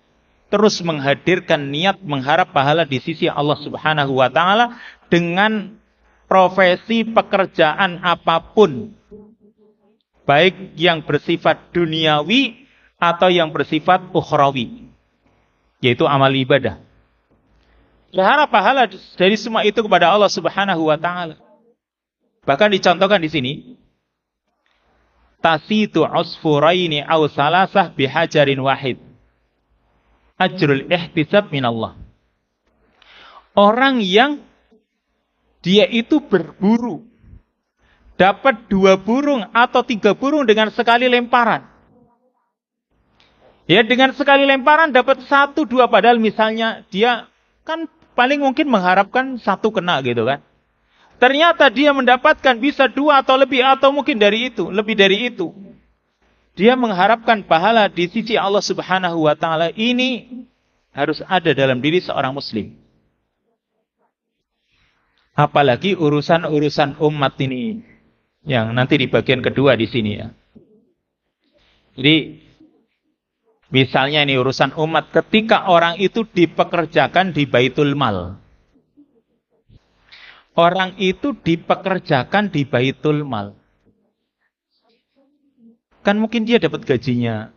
Speaker 1: terus menghadirkan niat mengharap pahala di sisi Allah Subhanahu wa Ta'ala dengan profesi pekerjaan apapun, baik yang bersifat duniawi atau yang bersifat ukhrawi, yaitu amal ibadah. Berharap pahala dari semua itu kepada Allah Subhanahu wa Ta'ala. Bahkan dicontohkan di sini, tasitu usfuraini aw salasah bihajarin wahid, ajrul ihtisab minallah. Orang yang dia itu berburu, dapat 2 burung atau 3 burung dengan sekali lemparan. Ya, dengan sekali lemparan dapat 1, 2, padahal misalnya dia kan paling mungkin mengharapkan 1 kena gitu kan. Ternyata dia mendapatkan bisa 2 atau lebih, atau mungkin dari itu, lebih dari itu. Dia mengharapkan pahala di sisi Allah Subhanahu wa Ta'ala. Ini harus ada dalam diri seorang muslim. Apalagi urusan-urusan umat ini, yang nanti di bagian kedua di sini ya. Jadi misalnya ini urusan umat, ketika orang itu dipekerjakan di Baitul Mal. Orang itu dipekerjakan di Baitul Mal. Kan mungkin dia dapat gajinya.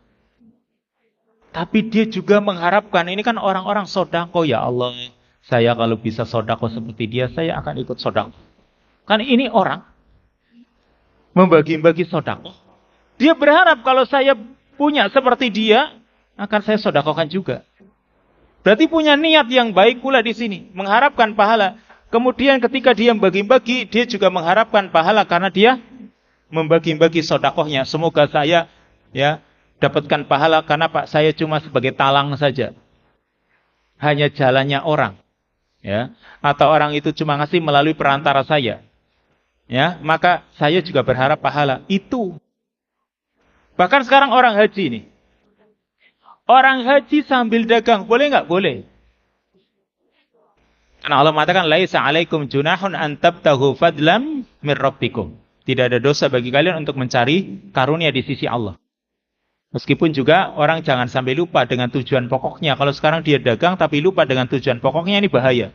Speaker 1: Tapi dia juga mengharapkan, ini kan orang-orang sodako, ya Allah, saya kalau bisa sodako seperti dia, saya akan ikut sodako. Kan ini orang membagi-bagi sodako. Dia berharap kalau saya punya seperti dia, akan saya sodakokan juga. Berarti punya niat yang baik pula di sini, mengharapkan pahala. Kemudian ketika dia membagi-bagi, dia juga mengharapkan pahala karena dia membagi-bagi sodakohnya. Semoga saya ya dapatkan pahala karena Pak saya cuma sebagai talang saja, hanya jalannya orang, ya, atau orang itu cuma ngasih melalui perantara saya. Ya, maka saya juga berharap pahala itu. Bahkan sekarang orang haji nih. Orang haji sambil dagang, boleh nggak? Boleh. Karena Allah mengatakan, laisa alaikum junahun an tabtahu fadlam mir rabbikum. Tidak ada dosa bagi kalian untuk mencari karunia di sisi Allah. Meskipun juga orang jangan sampai lupa dengan tujuan pokoknya. Kalau sekarang dia dagang tapi lupa dengan tujuan pokoknya, ini bahaya.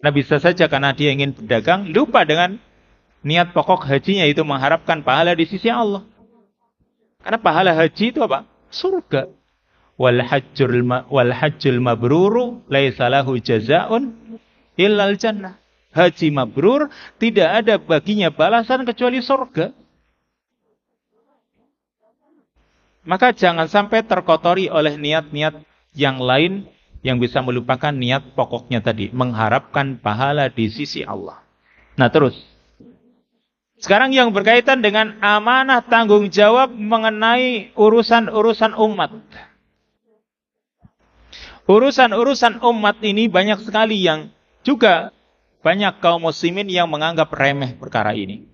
Speaker 1: Nah, bisa saja karena dia ingin berdagang, lupa dengan niat pokok hajinya, itu mengharapkan pahala di sisi Allah. Karena pahala haji itu apa? Surga. Wal hajjul mabruru laisa lahu jazaa'un illal jannah. Haji mabrur tidak ada baginya balasan kecuali surga. Maka jangan sampai terkotori oleh niat-niat yang lain yang bisa melupakan niat pokoknya tadi, mengharapkan pahala di sisi Allah. Nah, terus sekarang yang berkaitan dengan amanah tanggung jawab mengenai urusan-urusan umat. Urusan-urusan umat ini banyak sekali yang juga banyak kaum muslimin yang menganggap remeh perkara ini.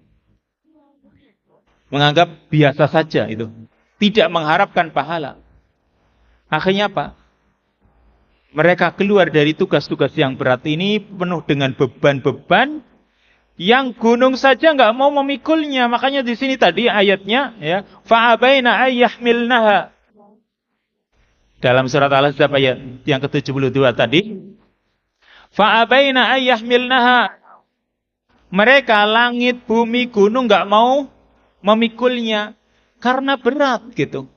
Speaker 1: Menganggap biasa saja itu. Tidak mengharapkan pahala. Akhirnya apa? Mereka keluar dari tugas-tugas yang berat ini penuh dengan beban-beban Yang gunung saja nggak mau memikulnya. Makanya di sini tadi ayatnya, ya, fa'abaina ayyahmilnaha. Dalam surat Al-Ahzab ayat yang ke-72 tadi, fa'abaina ayyahmilnaha. Mereka, langit, bumi, gunung nggak mau memikulnya karena berat gitu.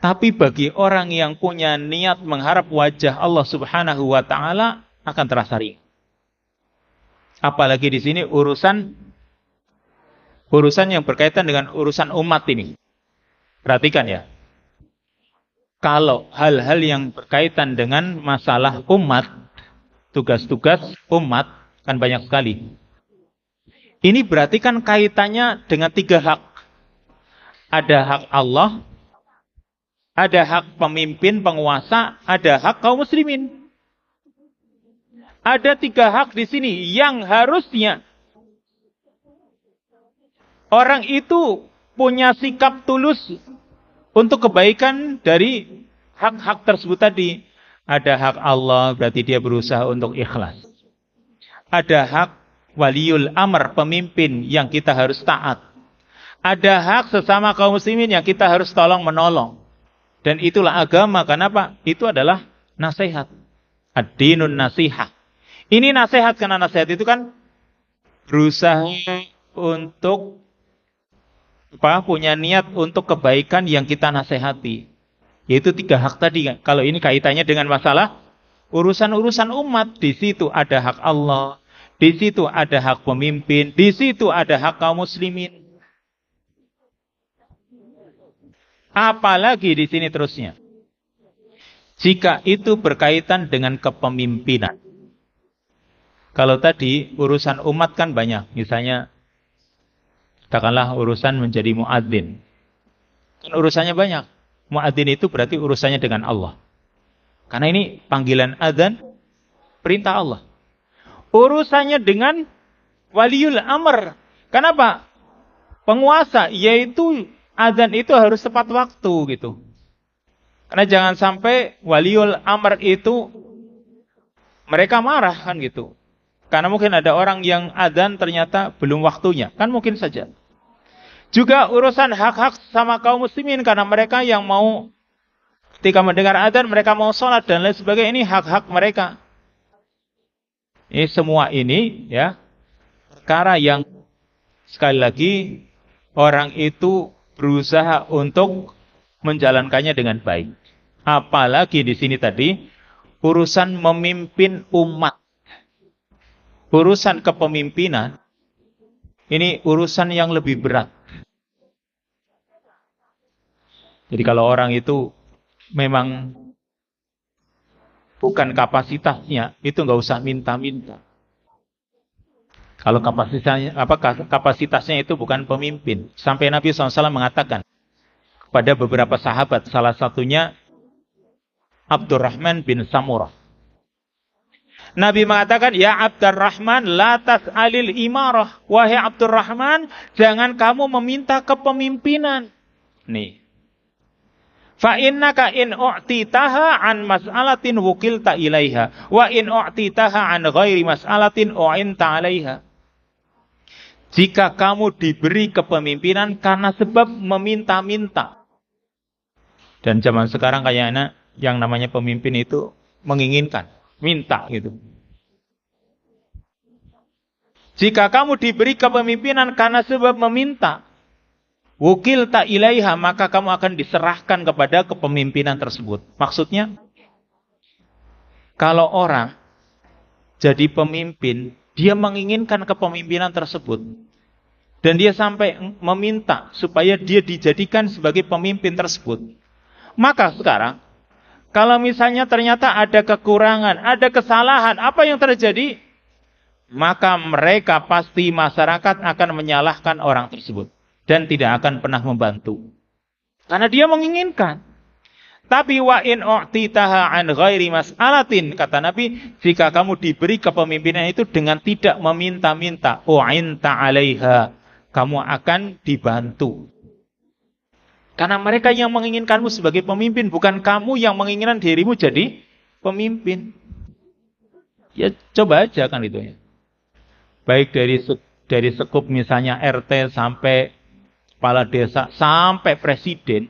Speaker 1: Tapi bagi orang yang punya niat mengharap wajah Allah Subhanahu wa taala akan terasa ringan. Apalagi di sini urusan yang berkaitan dengan urusan umat ini. Perhatikan ya. Kalau hal-hal yang berkaitan dengan masalah umat, tugas-tugas umat kan banyak sekali. Ini berarti kan kaitannya dengan 3 hak. Ada hak Allah, ada hak pemimpin, penguasa, ada hak kaum muslimin. Ada 3 hak di sini yang harusnya orang itu punya sikap tulus untuk kebaikan dari hak-hak tersebut tadi. Ada hak Allah, berarti dia berusaha untuk ikhlas. Ada hak waliul amr, pemimpin yang kita harus taat. Ada hak sesama kaum muslimin yang kita harus tolong menolong. Dan itulah agama. Kenapa? Itu adalah nasihat. Ad-dinun nasihah. Ini nasihat, karena nasihat itu kan berusaha untuk punya niat untuk kebaikan yang kita nasihati. Yaitu 3 hak tadi. Kalau ini kaitannya dengan masalah urusan-urusan umat, di situ ada hak Allah, di situ ada hak pemimpin, di situ ada hak kaum muslimin. Apalagi di sini terusnya, jika itu berkaitan dengan kepemimpinan. Kalau tadi urusan umat kan banyak, misalnya katakanlah urusan menjadi muadzin. Kan urusannya banyak. Muadzin itu berarti urusannya dengan Allah. Karena ini panggilan adzan, perintah Allah. Urusannya dengan waliul amr. Kenapa? Penguasa, yaitu adzan itu harus tepat waktu gitu. Karena jangan sampai waliul amr itu mereka marah kan gitu. Karena mungkin ada orang yang adzan ternyata belum waktunya. Kan mungkin saja. Juga urusan hak-hak sama kaum muslimin, karena mereka yang mau ketika mendengar adzan mereka mau sholat dan lain sebagainya, ini hak-hak mereka. Ini semua ini ya perkara yang sekali lagi orang itu berusaha untuk menjalankannya dengan baik. Apalagi di sini tadi urusan memimpin umat. Urusan kepemimpinan ini urusan yang lebih berat. Jadi kalau orang itu memang bukan kapasitasnya, itu nggak usah minta-minta. Kalau kapasitasnya itu bukan pemimpin. Sampai Nabi SAW mengatakan kepada beberapa sahabat, salah satunya Abdurrahman bin Samurah. Nabi mengatakan, ya Abdurrahman, la tas'alil imarah. Wahai Abdurrahman, jangan kamu meminta kepemimpinan. Nih. Fa innaka in u'titaha an mas'alatin wukilta ilaiha wa in u'titaha an ghairi mas'alatin u'inta 'alaiha. Jika kamu diberi kepemimpinan karena sebab meminta-minta. Dan zaman sekarang kayaknya yang namanya pemimpin itu menginginkan, minta gitu. Jika kamu diberi kepemimpinan karena sebab meminta, wukil tak ilaiha, maka kamu akan diserahkan kepada kepemimpinan tersebut. Maksudnya, kalau orang jadi pemimpin, dia menginginkan kepemimpinan tersebut. Dan dia sampai meminta supaya dia dijadikan sebagai pemimpin tersebut. Maka sekarang, kalau misalnya ternyata ada kekurangan, ada kesalahan, apa yang terjadi? Maka mereka pasti masyarakat akan menyalahkan orang tersebut. Dan tidak akan pernah membantu. Karena dia menginginkan. Tapi wa in u'titaha an ghairi mas'alatin, kata Nabi, jika kamu diberi kepemimpinan itu dengan tidak meminta-minta, u'inta 'alaiha, kamu akan dibantu. Karena mereka yang menginginkanmu sebagai pemimpin, bukan kamu yang menginginkan dirimu jadi pemimpin. Ya coba aja kan itu ya. Baik dari sekup misalnya RT sampai kepala desa sampai presiden.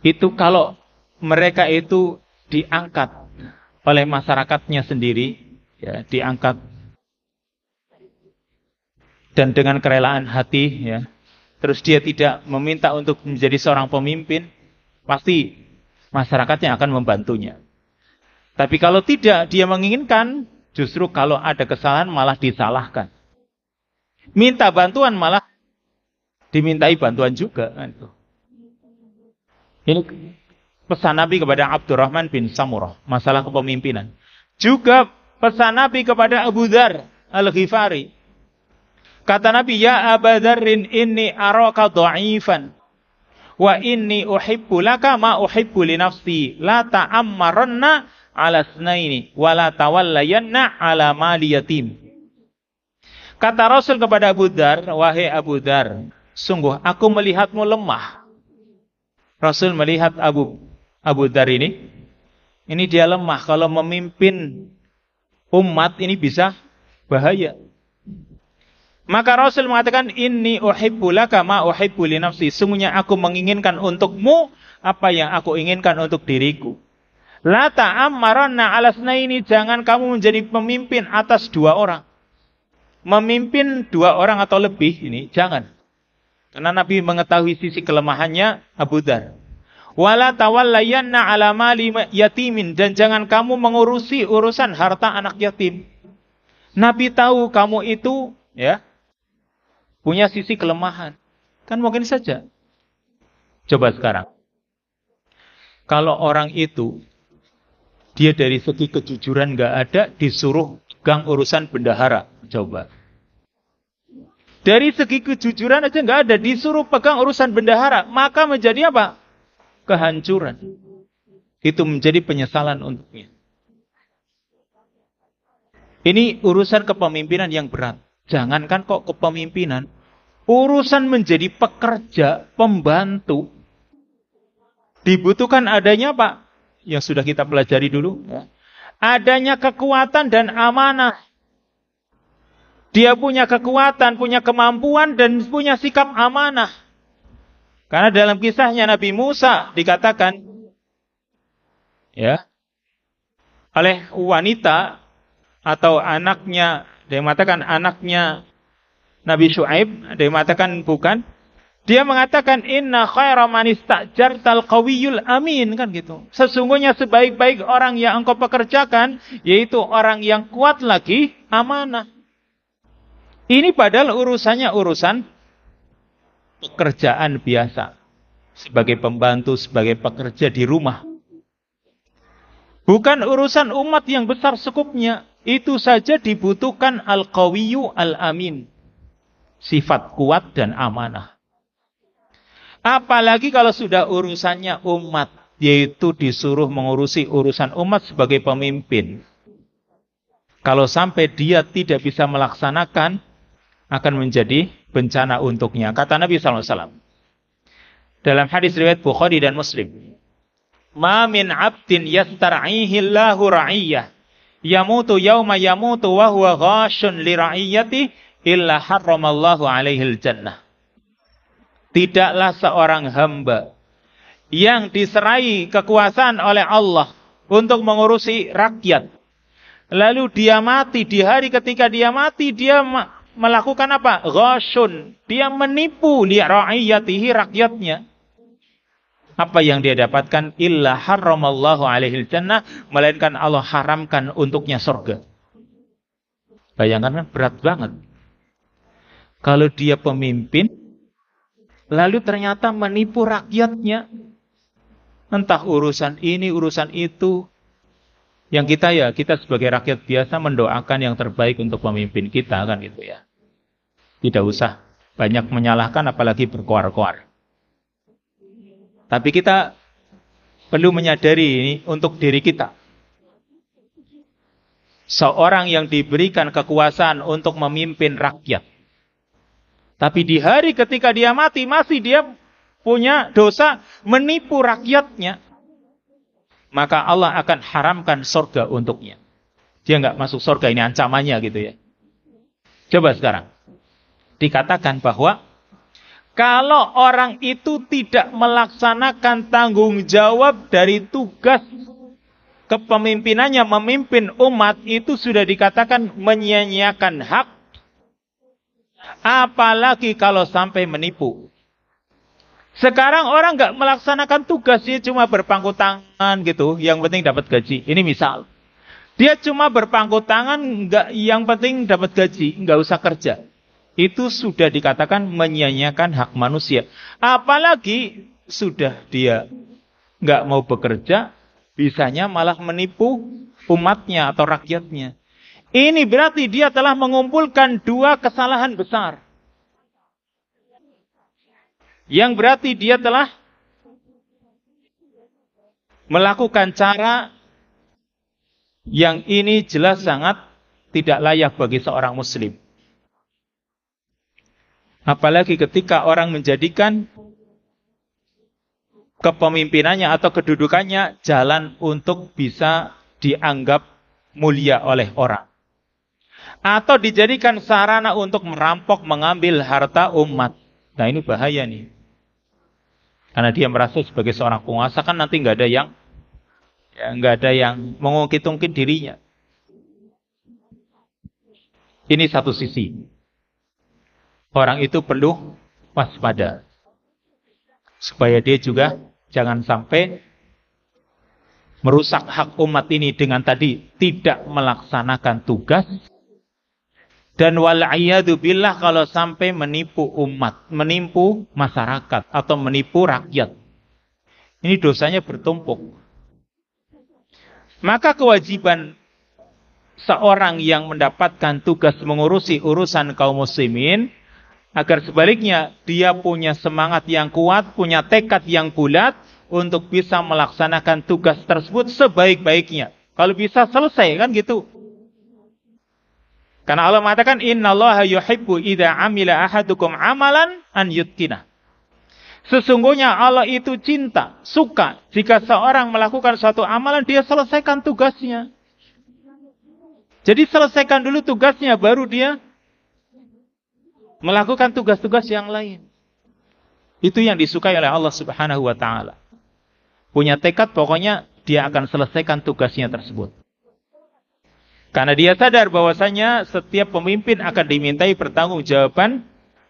Speaker 1: Itu kalau mereka itu diangkat oleh masyarakatnya sendiri, ya, diangkat dan dengan kerelaan hati, ya, terus dia tidak meminta untuk menjadi seorang pemimpin, pasti masyarakatnya akan membantunya. Tapi kalau tidak, dia menginginkan, justru kalau ada kesalahan malah disalahkan. Minta bantuan malah dimintai bantuan juga. Ini pesan Nabi kepada Abdurrahman bin Samurah, masalah kepemimpinan. Juga pesan Nabi kepada Abu Dzar Al-Ghifari. Kata Nabi, ya Aba Dzarrin inni araka dha'ifan wa inni uhibbu laka ma uhibbu li nafsi la ta'ammaranna ala snaini wa la tawallayanna ala mali yatim. Kata Rasul kepada Abu Dzar, wahai Abu Dzar, sungguh aku melihatmu lemah. Rasul melihat Abu Dzar ini dia lemah. Kalau memimpin umat ini bisa bahaya. Maka Rasul mengatakan, inni uhibbu laka ma uhibbu li nafsi. Sungguhnya aku menginginkan untukmu apa yang aku inginkan untuk diriku. La ta'ammaranna ala snaini, jangan kamu menjadi pemimpin atas 2 orang. Memimpin 2 orang atau lebih ini jangan. Karena Nabi mengetahui sisi kelemahannya Abu Dzar. Wala tawallayanna ala mali yatimin, dan jangan kamu mengurusi urusan harta anak yatim. Nabi tahu kamu itu, ya, punya sisi kelemahan. Kan mungkin saja. Coba sekarang. Kalau orang itu dia dari segi kejujuran nggak ada, disuruh pegang urusan bendahara. Coba. Dari segi kejujuran aja nggak ada, disuruh pegang urusan bendahara, maka menjadi apa? Kehancuran. Itu menjadi penyesalan untuknya. Ini urusan kepemimpinan yang berat. Jangankan kok kepemimpinan, urusan menjadi pekerja, pembantu, dibutuhkan adanya apa? Yang sudah kita pelajari dulu. Adanya kekuatan dan amanah. Dia punya kekuatan, punya kemampuan, dan punya sikap amanah. Karena dalam kisahnya Nabi Musa dikatakan, ya, oleh wanita atau anaknya, dia mengatakan anaknya Nabi Syuaib, dia mengatakan bukan. Dia mengatakan inna khaira man istajartal qawiyul amin, kan gitu. Sesungguhnya sebaik-baik orang yang engkau pekerjakan yaitu orang yang kuat lagi amanah. Ini padahal urusannya urusan pekerjaan biasa. Sebagai pembantu, sebagai pekerja di rumah. Bukan urusan umat yang besar sekupnya. Itu saja dibutuhkan al-qawiyyu al-amin. Sifat kuat dan amanah. Apalagi kalau sudah urusannya umat. Yaitu disuruh mengurusi urusan umat sebagai pemimpin. Kalau sampai dia tidak bisa melaksanakan, akan menjadi bencana untuknya. Kata Nabi SAW. Dalam hadis riwayat Bukhari dan Muslim. Ma min abdin yastar'ihi Allahu ra'iyyah. Yamutu yawma yamutu wa huwa ghashun li ra'iyyati illa harramallahu alaihil jannah. Tidaklah seorang hamba yang diserai kekuasaan oleh Allah untuk mengurusi rakyat. Lalu dia mati, di hari ketika dia mati, dia melakukan apa? Ghashun. Dia menipu li ra'iyatihi, rakyatnya. Apa yang dia dapatkan? Illa harramallahu alaihil jannah. Melainkan Allah haramkan untuknya surga. Bayangkan kan, berat banget. Kalau dia pemimpin, lalu ternyata menipu rakyatnya. Entah urusan ini, urusan itu. Yang kita sebagai rakyat biasa mendoakan yang terbaik untuk pemimpin kita, kan gitu ya. Tidak usah banyak menyalahkan, apalagi berkoar-koar. Tapi kita perlu menyadari ini untuk diri kita. Seorang yang diberikan kekuasaan untuk memimpin rakyat. Tapi di hari ketika dia mati, masih dia punya dosa menipu rakyatnya. Maka Allah akan haramkan surga untuknya. Dia nggak masuk surga, ini ancamannya gitu ya. Coba sekarang. Dikatakan bahwa kalau orang itu tidak melaksanakan tanggung jawab dari tugas kepemimpinannya memimpin umat, itu sudah dikatakan menyia-nyiakan hak. Apalagi kalau sampai menipu. Sekarang orang nggak melaksanakan tugasnya, cuma berpangku tangan gitu, yang penting dapat gaji. Ini misal, dia cuma berpangku tangan, nggak, yang penting dapat gaji, nggak usah kerja. Itu sudah dikatakan menyia-nyiakan hak manusia. Apalagi sudah dia nggak mau bekerja, bisanya malah menipu umatnya atau rakyatnya. Ini berarti dia telah mengumpulkan dua kesalahan besar. Yang berarti dia telah melakukan cara yang ini jelas sangat tidak layak bagi seorang muslim. Apalagi ketika orang menjadikan kepemimpinannya atau kedudukannya jalan untuk bisa dianggap mulia oleh orang. Atau dijadikan sarana untuk merampok, mengambil harta umat. Nah, ini bahaya nih. Karena dia merasa sebagai seorang penguasa, kan nanti nggak ada yang mengungkit-ungkit dirinya. Ini satu sisi. Orang itu perlu waspada. Supaya dia juga jangan sampai merusak hak umat ini dengan tadi tidak melaksanakan tugas. Dan wal'iyadu billah kalau sampai menipu umat, menipu masyarakat atau menipu rakyat. Ini dosanya bertumpuk. Maka kewajiban seorang yang mendapatkan tugas mengurusi urusan kaum muslimin, agar sebaliknya dia punya semangat yang kuat, punya tekad yang bulat untuk bisa melaksanakan tugas tersebut sebaik-baiknya. Kalau bisa selesai, kan gitu. Karena Allah mengatakan innallaha yuhibbu idza amila ahadukum amalan an yutqina. Sesungguhnya Allah itu cinta, suka jika seorang melakukan suatu amalan dia selesaikan tugasnya. Jadi selesaikan dulu tugasnya baru dia melakukan tugas-tugas yang lain. Itu yang disukai oleh Allah Subhanahu wa taala. Punya tekad pokoknya dia akan selesaikan tugasnya tersebut. Karena dia sadar bahwasanya setiap pemimpin akan dimintai pertanggungjawaban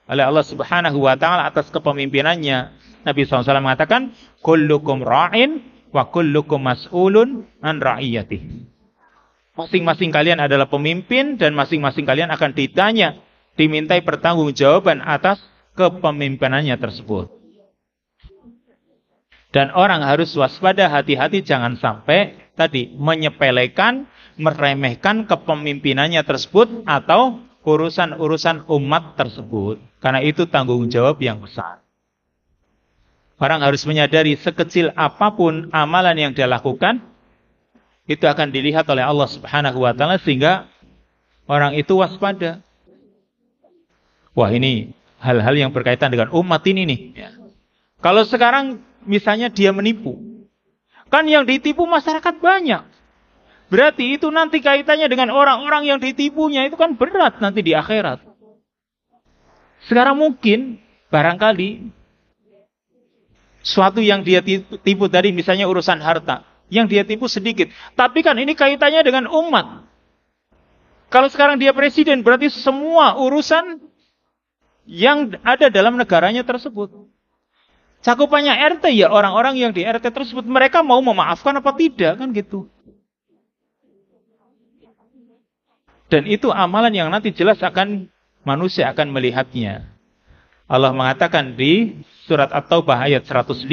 Speaker 1: oleh Allah Subhanahu wa taala atas kepemimpinannya. Nabi SAW mengatakan, kullukum ra'in wa kullukum mas'ulun an ra'iyatihi. Masing-masing kalian adalah pemimpin dan masing-masing kalian akan ditanya, dimintai pertanggungjawaban atas kepemimpinannya tersebut. Dan orang harus waspada, hati-hati jangan sampai tadi menyepelekan, meremehkan kepemimpinannya tersebut atau urusan-urusan umat tersebut. Karena itu tanggung jawab yang besar. Orang harus menyadari sekecil apapun amalan yang dia lakukan, itu akan dilihat oleh Allah Subhanahu wa taala sehingga orang itu waspada. Wah, ini hal-hal yang berkaitan dengan umat ini nih. Ya. Kalau sekarang misalnya dia menipu, kan yang ditipu masyarakat banyak. Berarti itu nanti kaitannya dengan orang-orang yang ditipunya, itu kan berat nanti di akhirat. Sekarang mungkin, barangkali, suatu yang dia tipu tadi misalnya urusan harta, yang dia tipu sedikit. Tapi kan ini kaitannya dengan umat. Kalau sekarang dia presiden, berarti semua urusan yang ada dalam negaranya tersebut. Cakupannya RT ya orang-orang yang di RT tersebut, mereka mau memaafkan apa tidak, kan gitu. Dan itu amalan yang nanti jelas akan manusia akan melihatnya. Allah mengatakan di surat At-Taubah ayat 105,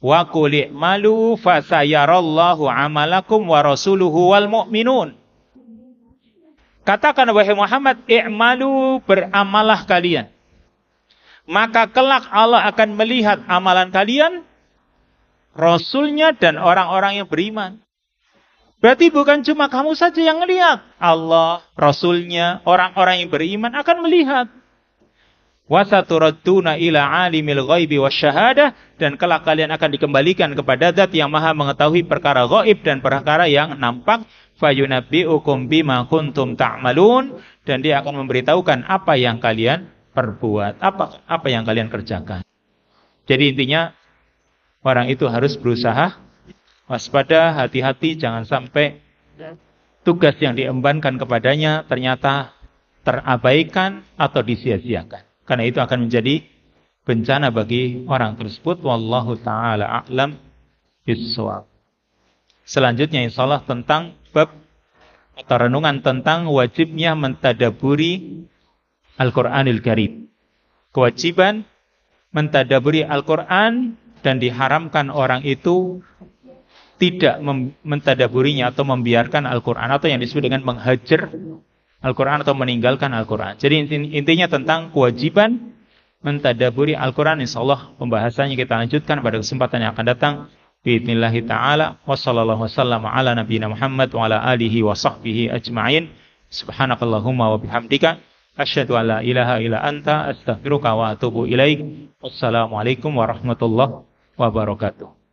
Speaker 1: wa qul i'malu fasayarallahu amalakum wa rasuluhu wal mu'minun. Katakan wahai Muhammad, i'malu, beramalah kalian. Maka kelak Allah akan melihat amalan kalian, Rasulnya dan orang-orang yang beriman. Berarti bukan cuma kamu saja yang melihat. Allah, Rasulnya, orang-orang yang beriman akan melihat. وَسَتُرَدُّونَ إِلَى عَالِمِ الْغَيْبِ وَالشَّهَادَةِ. Dan kelak kalian akan dikembalikan kepada Zat yang maha mengetahui perkara gaib dan perkara yang nampak. fayunabbi'ukum bima kuntum ta'malun, dan dia akan memberitahukan apa yang kalian perbuat, apa yang kalian kerjakan. Jadi intinya orang itu harus berusaha waspada, hati-hati, jangan sampai tugas yang diembankan kepadanya ternyata terabaikan atau disia-siakan. Karena itu akan menjadi bencana bagi orang tersebut. Wallahu ta'ala a'lam bissawab. Selanjutnya insyaallah tentang bab atau renungan tentang wajibnya mentadaburi Al-Qur'anil Karim. Kewajiban mentadaburi Al-Qur'an, dan diharamkan orang itu tidak mentadaburinya atau membiarkan Al-Qur'an, atau yang disebut dengan menghajar Al-Qur'an atau meninggalkan Al-Qur'an. Jadi intinya tentang kewajiban mentadaburi Al-Qur'an. Insyaallah pembahasannya kita lanjutkan pada kesempatan yang akan datang. Bi'idnillahi ta'ala. Wassallallahu wasallam ala nabiyina Muhammad wa ala alihi wa sahbihi ajma'in. Subhanakallahumma wa bihamdika asyhadu an la ilaha illa anta astaghfiruka wa atubu ilaik. Wassalamualaikum warahmatullahi wabarakatuh.